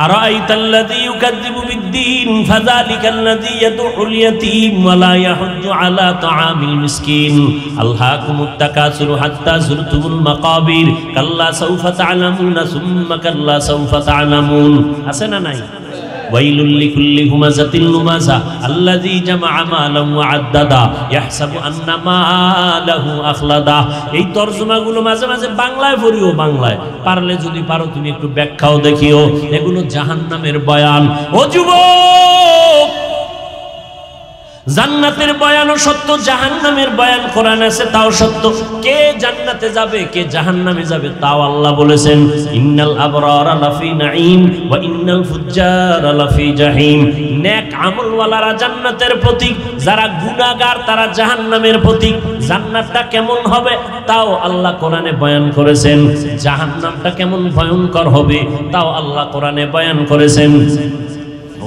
আরাআইতাল্লাযী ইউকাযযিবু বিদ্দীন ফাযালিকাল্লাযী ইয়াদউল ইয়াতীম ওয়া লা ইয়াহুজ্জু আলা তাআমিল মিসকিন আলহাকুমুত তাকাসুরু হাত্তা যুরতুমুল মাকাবির কাল্লা সাউফা তা'লামুনা সুম্মা কাল্লা সাউফা তা'লামুন। আছে না নাই? ওয়াইলুল লিকুল্লি হুমাযাতিল লুমাযা আল্লাযী জামাআ মালান ওয়া আদ্দাদা ইয়াহসাবু আন্না মালাহু আখলাদা। এই তরজমাগুলো মাঝে মাঝে বাংলায় পড়িও, বাংলায় পারলে যদি পারো তুমি একটু ব্যাখ্যাও দেখিও, এগুলো জাহান্নামের বয়ান। ও যুবক, জান্নাতের বয়ানও সত্য, জাহান্নামের বয়ান কোরআন আছে তাও সত্য। কে জান্নাতে যাবে কে জাহান্নামে যাবে তাও আল্লাহ বলেছেন, ইন্নাল আবরারা লাফি নাঈম ওয়া ইন্নাল ফুজ্জারা লাফি জাহিম। নেক আমলওয়ালারা জান্নাতের প্রতীক, যারা গুনাহগার তারা জাহান্নামের প্রতীক। জান্নাতটা কেমন হবে তাও আল্লাহ কোরআনে বয়ান করেছেন, জাহান্নামটা কেমন ভয়ঙ্কর হবে তাও আল্লাহ কোরআনে বয়ান করেছেন।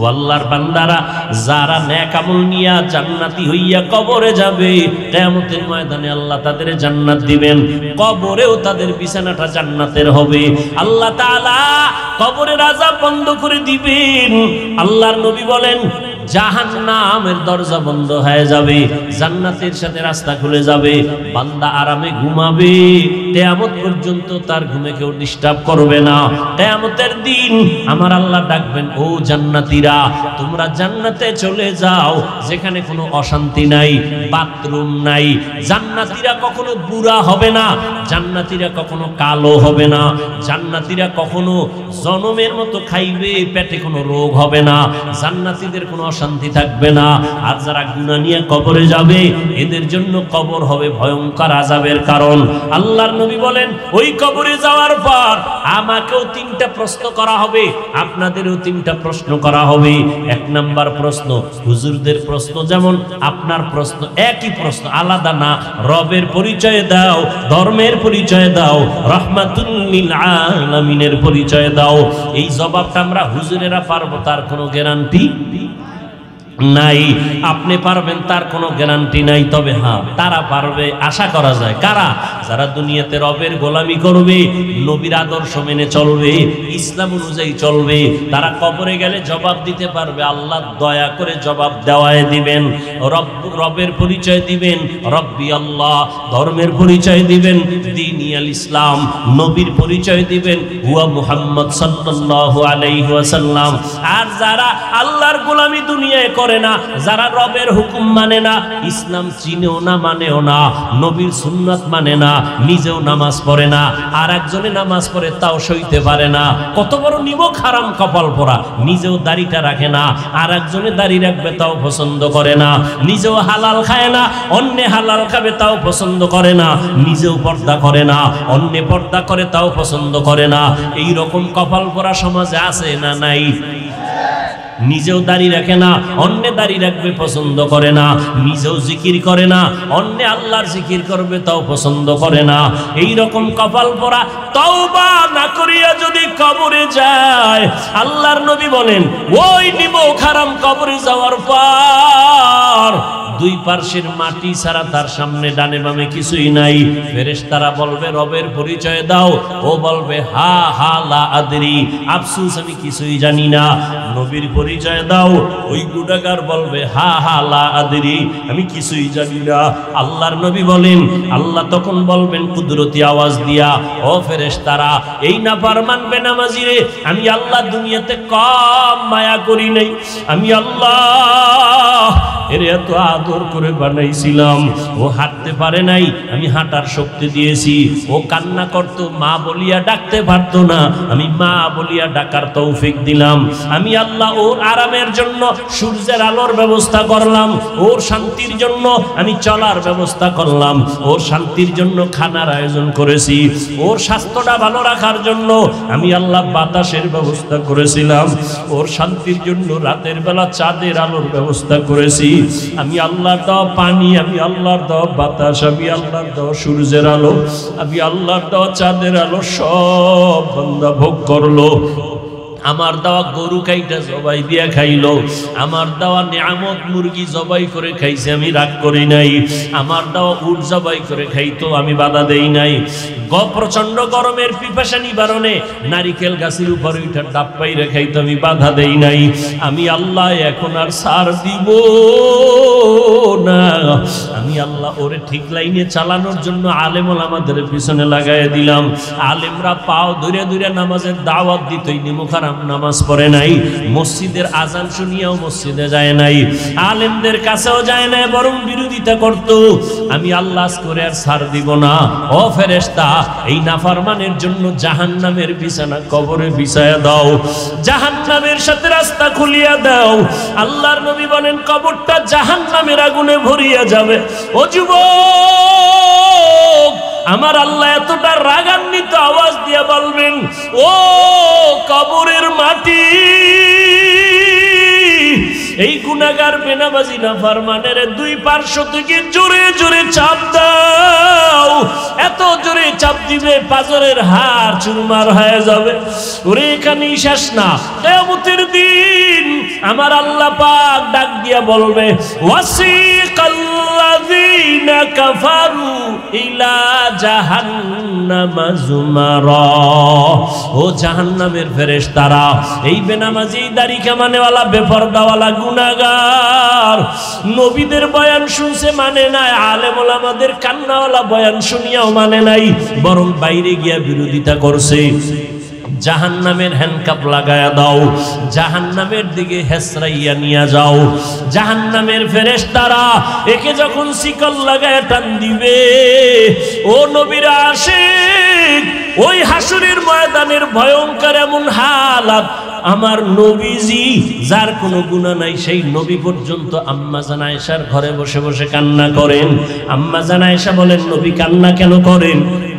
ও আল্লাহর বান্দারা, যারা নেক আমল নিয়া জান্নাতি হইয়া কবরে যাবে, কিয়ামতের ময়দানে আল্লাহ তাদের জান্নাত দিবেন, কবরেও তাদের বিছানাটা জান্নাতের হবে। আল্লাহ তাআলা কবরের আযাব বন্ধ করে দিবেন। আল্লাহর নবী বলেন, জাহান্নামের দরজা বন্ধ হয়ে যাবে, জান্নাতের সাথে রাস্তা খুলে যাবে, বান্দা আরামে ঘুমাবে, কিয়ামত পর্যন্ত তার ঘুমে কেউ ডিস্টার্ব করবে না। কিয়ামতের দিন আমার আল্লাহ ডাকবেন, ও জান্নাতীরা তোমরা জান্নাতে চলে যাও, যেখানে কোনো অশান্তি নাই, বাথরুম নাই। জান্নাতীরা কখনো বুড়া হবে না, জান্নাতীরা কখনো কালো হবে না, জান্নাতীরা কখনো জনমের মতো খাইবে, পেটে কোনো রোগ হবে না, জান্নাতীদের কোনো শান্তি থাকবে না। আর যারা গুনাহ নিয়ে কবরে যাবে, এদের জন্য কবর হবে ভয়ঙ্কর আযাবের কারণ। আল্লাহর নবী বলেন, ওই কবরে যাওয়ার পর আমাকেও 3টা প্রশ্ন করা হবে, আপনাদেরও 3টা প্রশ্ন করা হবে। 1 নাম্বার প্রশ্ন হুজুরদের প্রশ্ন, যেমন আপনার প্রশ্ন একই প্রশ্ন, আলাদা না। রবের পরিচয় দাও, ধর্মের পরিচয় দাও, রাহমাতুল লিল আলামিনের পরিচয় দাও। এই জবাবটা আমরা হুজুরেরা পারবো তার কোনো গ্যারান্টি নাই, আপনি পারবেন তার কোনো গ্যারান্টি নাই, তবে হ্যাঁ তারা পারবে, আশা করা যায়। কারা? যারা দুনিয়াতে রবের গোলামি করবে, নবীর আদর্শ মেনে চলবে, ইসলাম অনুযায়ী চলবে, তারা কবরে গেলে জবাব দিতে পারবে। আল্লাহ দয়া করে জবাব দেওয়ায় দিবেন, রবের পরিচয় দিবেন, রব্বি আল্লাহ, ধর্মের পরিচয় দিবেন, দীনিয়াল ইসলাম, নবীর পরিচয় দিবেন, হুয়া মুহাম্মদ সাল্লাল্লাহু আলাইহি ওয়াসাল্লাম। আর যারা আল্লাহর গোলামি দুনিয়ায় করে না, যারা রবের হুকুম মানে না, ইসলাম চিনেও না মানেও না, নবীর সুন্নাত মানে না, নিজেও নামাজ পড়ে না, আর একজনে নামাজ পড়ে তাও সইতে পারে না, কত বড় নিমক হারাম কপাল পরা, নিজেও দাড়িটা রাখে না, আর একজনে দাড়ি রাখবে তাও পছন্দ করে না, নিজেও হালাল খায় না, অন্যে হালাল খাবে তাও পছন্দ করে না, নিজেও পর্দা করে না, অন্যে পর্দা করে তাও পছন্দ করে না। এই রকম কপাল পরা সমাজে আছে না নাই? নিজেও দাড়ি রাখে না, অন্যে দাড়ি রাখবে পছন্দ করে না, নিজেও জিকির করে না, অন্যে আল্লাহর জিকির করবে তাও পছন্দ করে না। এই রকম কপাল পরা তওবা না করিয়া যদি কবরে যায়, আল্লাহর নবী বলেন, ওই নিমক হারাম কবরে যাওয়ার পর 2 পার্শ্বের মাটি ছাড়া তার সামনে ডানে বামে কিছুই নাই। ফেরেশতারা বলবে, রবের পরিচয় দাও, ও বলবে, হা হা লা আদরি, আফসোস আমি কিছুই জানি না। নবীর পরিচয় দাও, ওই গুনাহগার বলবে, হা হা লা আদরি, আমি কিছুই জানি না। আল্লাহর নবী বলেন, আল্লাহ তখন বলবেন কুদরতি আওয়াজ দিয়া, ও ফেরেশতারা, এই নাফরমান বেনামাজিরে আমি আল্লাহ দুনিয়াতে কম মায়া করি নাই, আমি আল্লাহ এর এত আদর করে বানাইছিলাম, ও হাঁটতে পারে নাই, আমি হাঁটার শক্তি দিয়েছি। ও কান্না করতো, মা বলিয়া ডাকতে পারতো না, আমি মা বলিয়া ডাকার তৌফিক দিলাম। আমি আল্লাহ ওর আরামের জন্য সূর্যের আলোর ব্যবস্থা করলাম, ওর শান্তির জন্য আমি চলার ব্যবস্থা করলাম, ওর শান্তির জন্য খানার আয়োজন করেছি, ওর স্বাস্থ্যটা ভালো রাখার জন্য আমি আল্লাহ বাতাসের ব্যবস্থা করেছিলাম, ওর শান্তির জন্য রাতের বেলা চাঁদের আলোর ব্যবস্থা করেছি। আমি আল্লাহর দেওয়া পানি, আমি আল্লাহর দেওয়া বাতাস, আমি আল্লাহর দেওয়া সূর্যের আলো, আমি আল্লাহর দেওয়া চাঁদের আলো সব বান্দা ভোগ করলো। আমার দেওয়া গরু কাইটা জবাই দিয়া খাইলো, আমার দেওয়া নিয়ামত মুরগি জবাই করে খাইছে, আমি রাগ করি নাই। আমার দেওয়া উট জবাই করে খাইতো, আমি বাধা দেই নাই। প্রচন্ড গরমের পিপাসা নিবারণে নারিকেল গাছের উপরে উঠে ডাব পাইরে খাইতো, আমি বাধা দেই নাই। আমি আল্লাহ এখন আর ছাড় দিব না। আমি আল্লাহ ওরে ঠিক লাইনে চালানোর জন্য আলেম ওলামাদের পিছনে লাগাইয়া দিলাম। আলেমরা পাও ধরে ধরে নামাজের দাওয়াত দিতই, নিমুখারাম নামাজ পড়ে নাই, মসজিদের আজান শুনিয়াও মসজিদে যায় নাই, আলেমদের কাছেও যায় নাই, বরং বিরোধিতা করত। আমি আল্লাহ করে আর ছাড় দিব না। ও ফেরেশতা, এই নাফরমানের জন্য জাহান্নামের বিছানা কবরে বিছায়া দাও, জাহান্নামের সাথে রাস্তা খুলিয়া দাও। আল্লাহর নবী বলেন কবরটা জাহান্নামের আগুনে ভরিয়া যাবে। ও যুবক, আমার আল্লাহ এতটা রাগান্বিত আওয়াজ দিয়া বলবেন, ও কবরের মাটি, এই গুনাহগার বেনামাজি নাফরমানের দুই পার্শ্ব থেকে জোরে জোরে চাপ দাও। এত জোরে চাপ দিবে পাজরের হাড় চুরমার হয়ে যাবে। ওরে এখানেই শেষ না, কিয়ামতের দিন আমার আল্লাহ পাক ডাক দিয়া বলবে, ওয়াসিকাল্লাযীনা কাফারু ইলা জাহান্নামা যুমারা। ও জাহান্নামের ফেরেশতারা, এই বেনামাজি দাড়ি কামানেওয়ালা বেপরদাওয়ালা গুনাহগার নবীদের বয়ান শুনছে মানে নাই, আলেম ওলামাদের কান্নাওয়ালা বয়ান শুনিয়াও মানে নাই, বরং বাইরে গিয়া বিরোধিতা করছে। জাহান্নামের হ্যান্ডকাপ লাগায়া দাও, জাহান্নামের দিকে হেসরাইয়া নিয়ে যাও। জাহান্নামের ফেরেশতারা একে যখন শিকল লাগায়া টান দিবে, ও নবীরা আশিক, ওই হাসরের ময়দানের ভয়ঙ্কর এমন হালাত, আমার নবীজি যার কোনো গুনাহ নাই সেই নবী পর্যন্ত আম্মা জান আয়েশার ঘরে বসে বসে কান্না করেন। আম্মা জান আয়েশা বলেন, নবী কান্না কেন করেন?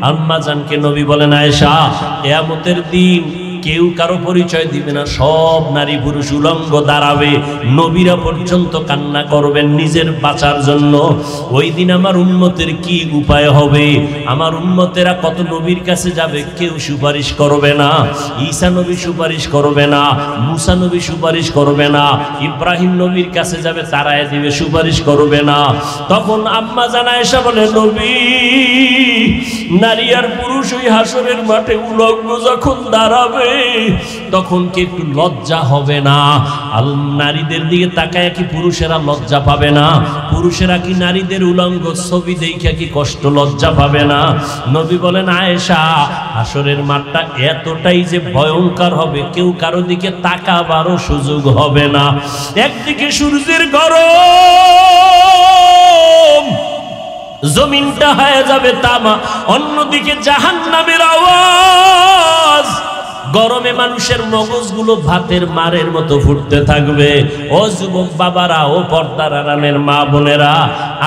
আম্মা জানকে নবী বলেন, আয়েশা, কিয়ামতের দিন কেউ কারো পরিচয় দিবে না, সব নারী পুরুষ উলঙ্গ দাঁড়াবে, নবীরা পর্যন্ত কান্না করবেন নিজের বাঁচার জন্য। ওই দিন আমার উম্মতের কি উপায় হবে? আমার উম্মতেরা কত নবীর কাছে যাবে, কেউ সুপারিশ করবে না। ঈসা নবী সুপারিশ করবে না, মুসা নবী সুপারিশ করবে না, ইব্রাহিম নবীর কাছে যাবে, তারাই দিবে, সুপারিশ করবে না। তখন আম্মা জান আয়েশা বলে, নবী, নারী আর পুরুষ ওই হাসরের মাঠে উলঙ্গ যখন দাঁড়াবে, তখন কি একটু লজ্জা হবে না? নারীদের দিকে তাকায় কি পুরুষেরা লজ্জা পাবে না? পুরুষেরা কি নারীদের উলঙ্গ ছবি দেখে কি কষ্ট লজ্জা পাবে না? নবী বলেন, আয়েশা, হাসরের মাঠটা এতটাই যে ভয়ঙ্কর হবে, কেউ কারো দিকে তাকাবারও সুযোগ হবে না। একদিকে সূর্যের গরম, জমিনটা হয়ে যাবে তামা, অন্যদিকে জাহান্নামের আওয়াজ, গরমে মানুষের মগজগুলো ভাতের মারের মতো ফুটতে থাকবে। ও যুবক বাবারা, ও পর্দার আড়ালের মা বোনেরা,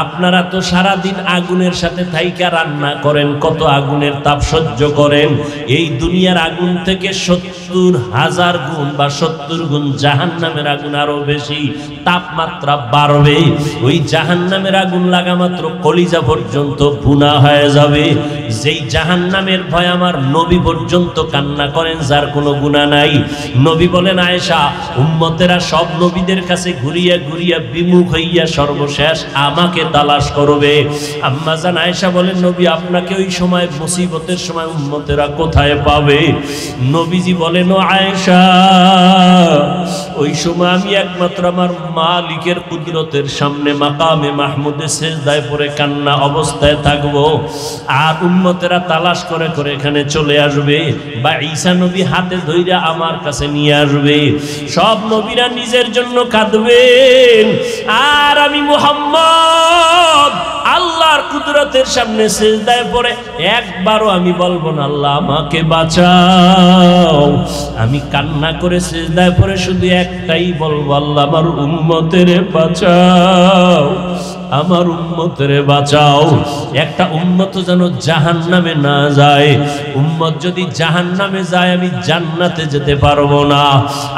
আপনারা তো সারাদিন আগুনের সাথে থাইকা রান্না করেন, কত আগুনের তাপ সহ্য করেন। এই দুনিয়ার আগুন থেকে 70,000 গুণ বা 70 গুণ জাহান্নামের আগুন আরো বেশি তাপমাত্রা বাড়বে। ওই জাহান্নামের আগুন লাগা মাত্র কলিজা পর্যন্ত ভুনা হয়ে যাবে। যেই জাহান্নামের ভয় আমার নবী পর্যন্ত কান্না করেন, যার কোনো গুনাহ নাই। নবী বলেন, আয়েশা, উম্মতেরা সব নবীদের কাছে ঘুরিয়া ঘুরিয়া বিমুখ হইয়া সর্বশেষ আমাকে তালাশ করবে। আম্মা জান আয়েশা বলেন, নবী, আপনাকে ওই সময় মুসিবতের সময় উম্মতেরা কোথায় পাবে? নবীজি বলেন, ও আয়েশা, ওই সময় আমি একমাত্র আমার মালিকের কুদরতের সামনে মাকামে মাহমুদে সেজদায় পড়ে কান্না অবস্থায় থাকবো। আর উম্মতেরা তালাশ করে করে এখানে চলে আসবে, বা ঈসা নবী হাতে ধইরা আমার কাছে নিয়ে আসবে। সব নবীরা নিজের জন্য কাঁদবেন, আর আমি মুহাম্মদ আল্লাহর কুদরতের সামনে সেজদায় পড়ে একবারও আমি বলবো না আল্লাহ আমাকে বাঁচাও। আমি কান্না করে সেজদায় পড়ে শুধু একটাই বলবো, আল্লাহ আমার উম্মতের বাঁচাও, আমার উম্মতের বাঁচাও। একটা উম্মত যেন জাহান্নামে না যায়। উম্মত যদি জাহান্নামে যায় আমি জান্নাতে যেতে পারবো না।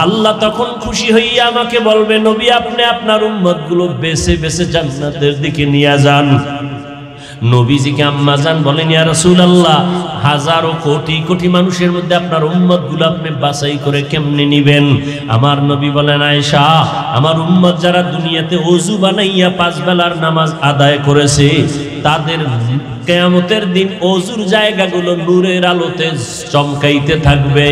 আল্লাহ তখন খুশি হইয়া আমাকে বলবে, নবী আপনি আপনার উম্মতগুলো বেছে বেছে জান্নাতের দিকে নিয়ে যান। নবীজিকে আম্মা জান বলেন, ইয়া রাসূলুল্লাহ, হাজারো কোটি কোটি মানুষের মধ্যে আপনার উম্মতগুলো আপনি বাছাই করে কেমনে নিবেন? আমার নবী বলেন, আয়েশা, আমার উম্মত যারা দুনিয়াতে ওযু বানাইয়া 5 বেলার নামাজ আদায় করেছে, তাদের কিয়ামতের দিন ওযুর জায়গাগুলো নূরের আলোতে চমকাইতে থাকবে।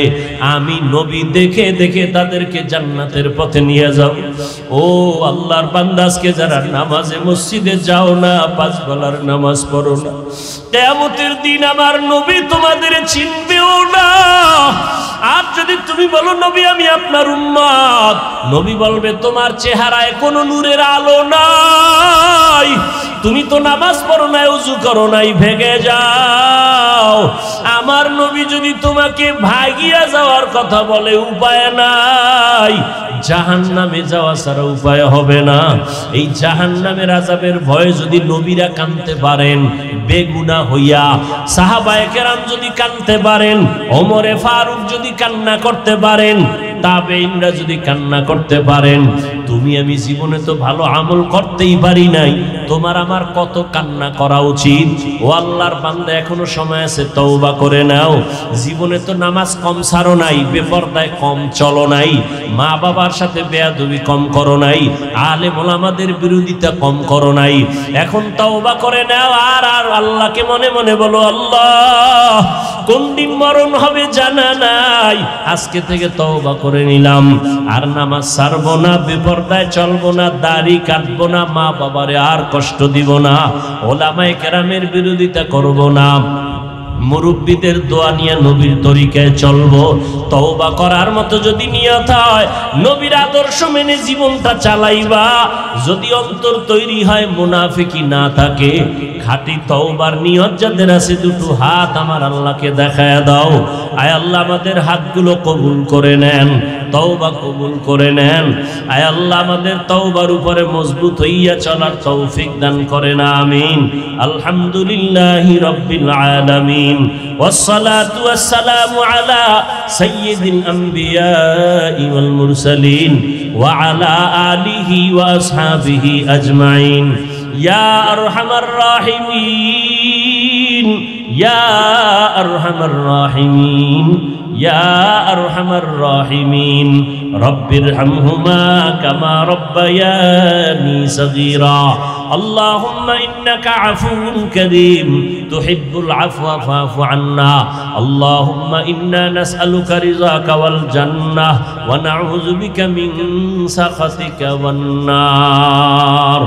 আমি নবী দেখে দেখে তাদেরকে জান্নাতের পথে নিয়ে যাব। ও আল্লাহর বান্দা, আজকে যারা নামাজে মসজিদে যাও না, 5 বেলার নামাজ পড়ো না, কিয়ামতের দিন আমার নবী তোমাদের চিনবেও না। আর যদি তুমি বলো নবী আমি আপনার উম্মত, নবী বলবে তোমার চেহারায় কোনো নূরের আলো নাই, তুমি তো নামাজ পড়ো নাই, ওযু করো নাই, ভেগে যাও। আমার নবী যদি তোমাকে ভাগিয়া যাওয়ার কথা বলে, উপায় নাই, জাহান্নামে যাওয়া ছাড়া উপায় হবে না। এই জাহান্নামের আযাবের ভয়ে যদি নবীরা কাঁদতে পারেন বেগুনাহ হইয়া, সাহাবায়ে কেরাম যদি কাঁদতে পারেন, ওমরে ফারুক যদি কান্না করতে পারেন, তাবেঈনরা যদি কান্না করতে পারেন, তুমি আমি জীবনে তো ভালো আমল করতেই পারি নাই, তোমার আমার কত কান্না করা উচিত। ও আল্লাহর বান্দা, এখনো সময় আছে, তওবা করে নাও। জীবনে তো নামাজ কম ছাড়ো নাই, বেপরদায় কম চলো নাই, মা বাবার সাথে বেয়াদবি কম করো নাই, আলেম ওলামাদের বিরোধিতা কম করো নাই। এখন তওবা করে নাও, আর আর আল্লাহকে মনে মনে বলো, আল্লাহ কোন দিন মরণ হবে জানা নাই, আজকে থেকে তওবা করে নিলাম, আর নামাজ ছাড়বো না, বেপরদায় চলবো না, দাড়ি কাটবো না, মা বাবারে আর কষ্ট দিব না, ওলামায়ে কেরামের বিরোধিতা করব না, মুরব্বীদের দোয়া নিয়ে নবীর তরিকায় চলবো। তওবা করার মতো যদি নিয়ত হয়, নবীর আদর্শ মেনে জীবনটা চালাইবা। যদি অন্তর তৈরি হয়, মুনাফিকি না থাকে, খাঁটি তওবার নিয়ত যাদের আছে, দুটো হাত আমার আল্লাহকে দেখায়া দাও। আয় আল্লাহ আমাদের হাতগুলো কবুল করে নেন, তওবা কবুল করে নেন। আয় আল্লাহ আমাদের তওবার উপরে মজবুত হইয়া চলার তৌফিক দান করেন, আমিন। আলহামদুলিল্লাহি রাব্বিল আলামিন, والصلاة والسلام على سيد الأنبياء والمرسلين وعلى آله وأصحابه أجمعين يا أرحم الراحمين يا أرحم الراحمين يا أرحم الراحمين رب ارحمهما كما ربياني صغيرا اللهم إنك عفو كريم تحب العفو فاعف عنا اللهم إنا نسألك رضاك والجنة ونعوذ بك من سخطك والنار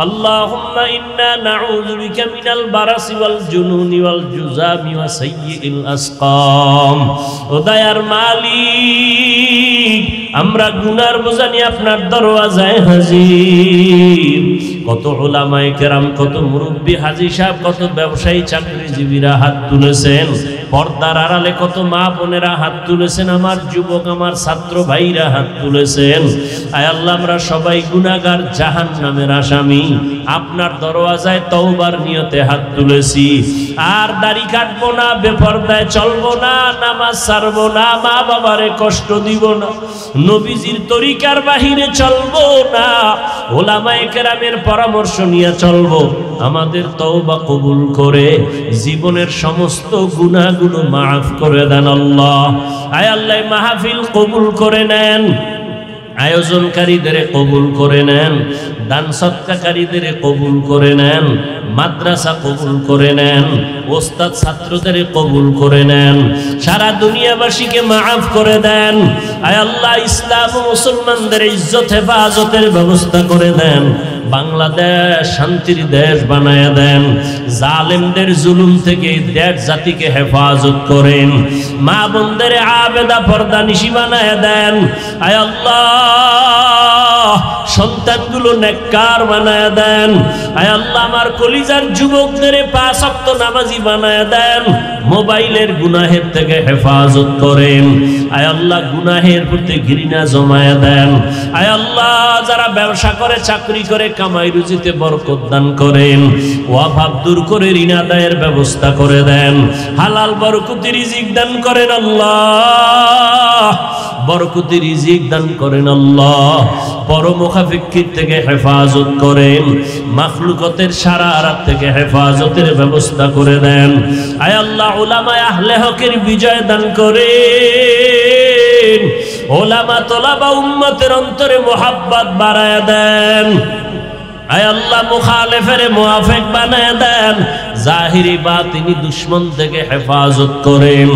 اللهم إنا نعوذ بك من البرص والجنون والجذام وسيء الأسقام وديار মালিক আমরা গুনার বোঝা নিয়ে আপনার দরওয়াজায় হাজির। কত উলামায়ে কেরাম, কত মুরব্বী হাজী সাহেব, কত ব্যবসায়ী চাকরিজীবীরা হাত তুলেছেন, পর্দার আড়ালে কত মা বোনেরা হাত তুলেছেন, আমার যুবক আমার ছাত্র ভাইরা হাত তুলেছেন। আয় আল্লাহ আমরা সবাই গুনাহগার, জাহান্নামের আসামি, আপনার দরওয়াজায় তওবার নিয়তে হাত তুলেছি। আর দাড়ি কাটবো না, বেপরদায় চলবো না, নামাজ ছাড়বো না, মা বাবারে কষ্ট দিব না, নবীজির তরিকার বাহিরে চলবো না, ওলামায়ে কেরামের পরামর্শ নিয়ে চলবো। আমাদের তওবা কবুল করে জীবনের সমস্ত গুনাহগুলো মাফ করে দেন আল্লাহ। আয় আল্লাহ মাহফিল কবুল করে নেন, আয়োজনকারীদের কবুল করে নেন, দান সৎকারীদের কবুল করে নেন। মাদ্রাসা কবুল করে নেন, ওস্তাদ ছাত্রদের কবুল করে নেন, সারা দুনিয়াবাসীকে মাফ করে দেন। আয় আল্লাহ, ইসলাম ও মুসলমানদের ইজ্জত হেফাজতের ব্যবস্থা করে দেন। বাংলাদেশ শান্তির দেশ বানায়া দেন। জালেমদের জুলুম থেকে দেশ জাতিকে হেফাজত করেন। মা বোনদের আবেদা পর্দানিশি বানায়া দেন। আয় আল্লাহ, সন্তানগুলো নেককার বানায়া দেন। আয় আল্লাহ, আমার কলিজার যুবকদের 5 ওয়াক্ত নামাজি বানায়া দেন। মোবাইলের গুনাহের থেকে হেফাজত করেন। আয় আল্লাহ, গুনাহের প্রতি ঘৃণা জমায়া দেন। আয় আল্লাহ, যারা ব্যবসা করে, চাকরি করে, কামাই রুজিতে বরকত দান করেন। অভাব দূর করে ঋণ আদায়ের ব্যবস্থা করে দেন। হালাল বরকতি রিজিক দান করেন আল্লাহ, বরকতি রিজিক দান করেন আল্লাহ। পরমুখাফিকির থেকে হেফাজত করেন। মাখলুকতের শারারাত থেকে হেফাজতের ব্যবস্থা করে দেন। আয় আল্লাহ, উলামায়ে আহলে হকের বিজয় দান করেন। উলামা তোলাবা উম্মতের অন্তরে মুহাব্বত বাড়ায়া দেন। আয় আল্লাহ, মুখালেফের মুআফিক বানায়া দেন। জাহিরি বাতিনি দুশমন থেকে হেফাজত করেন।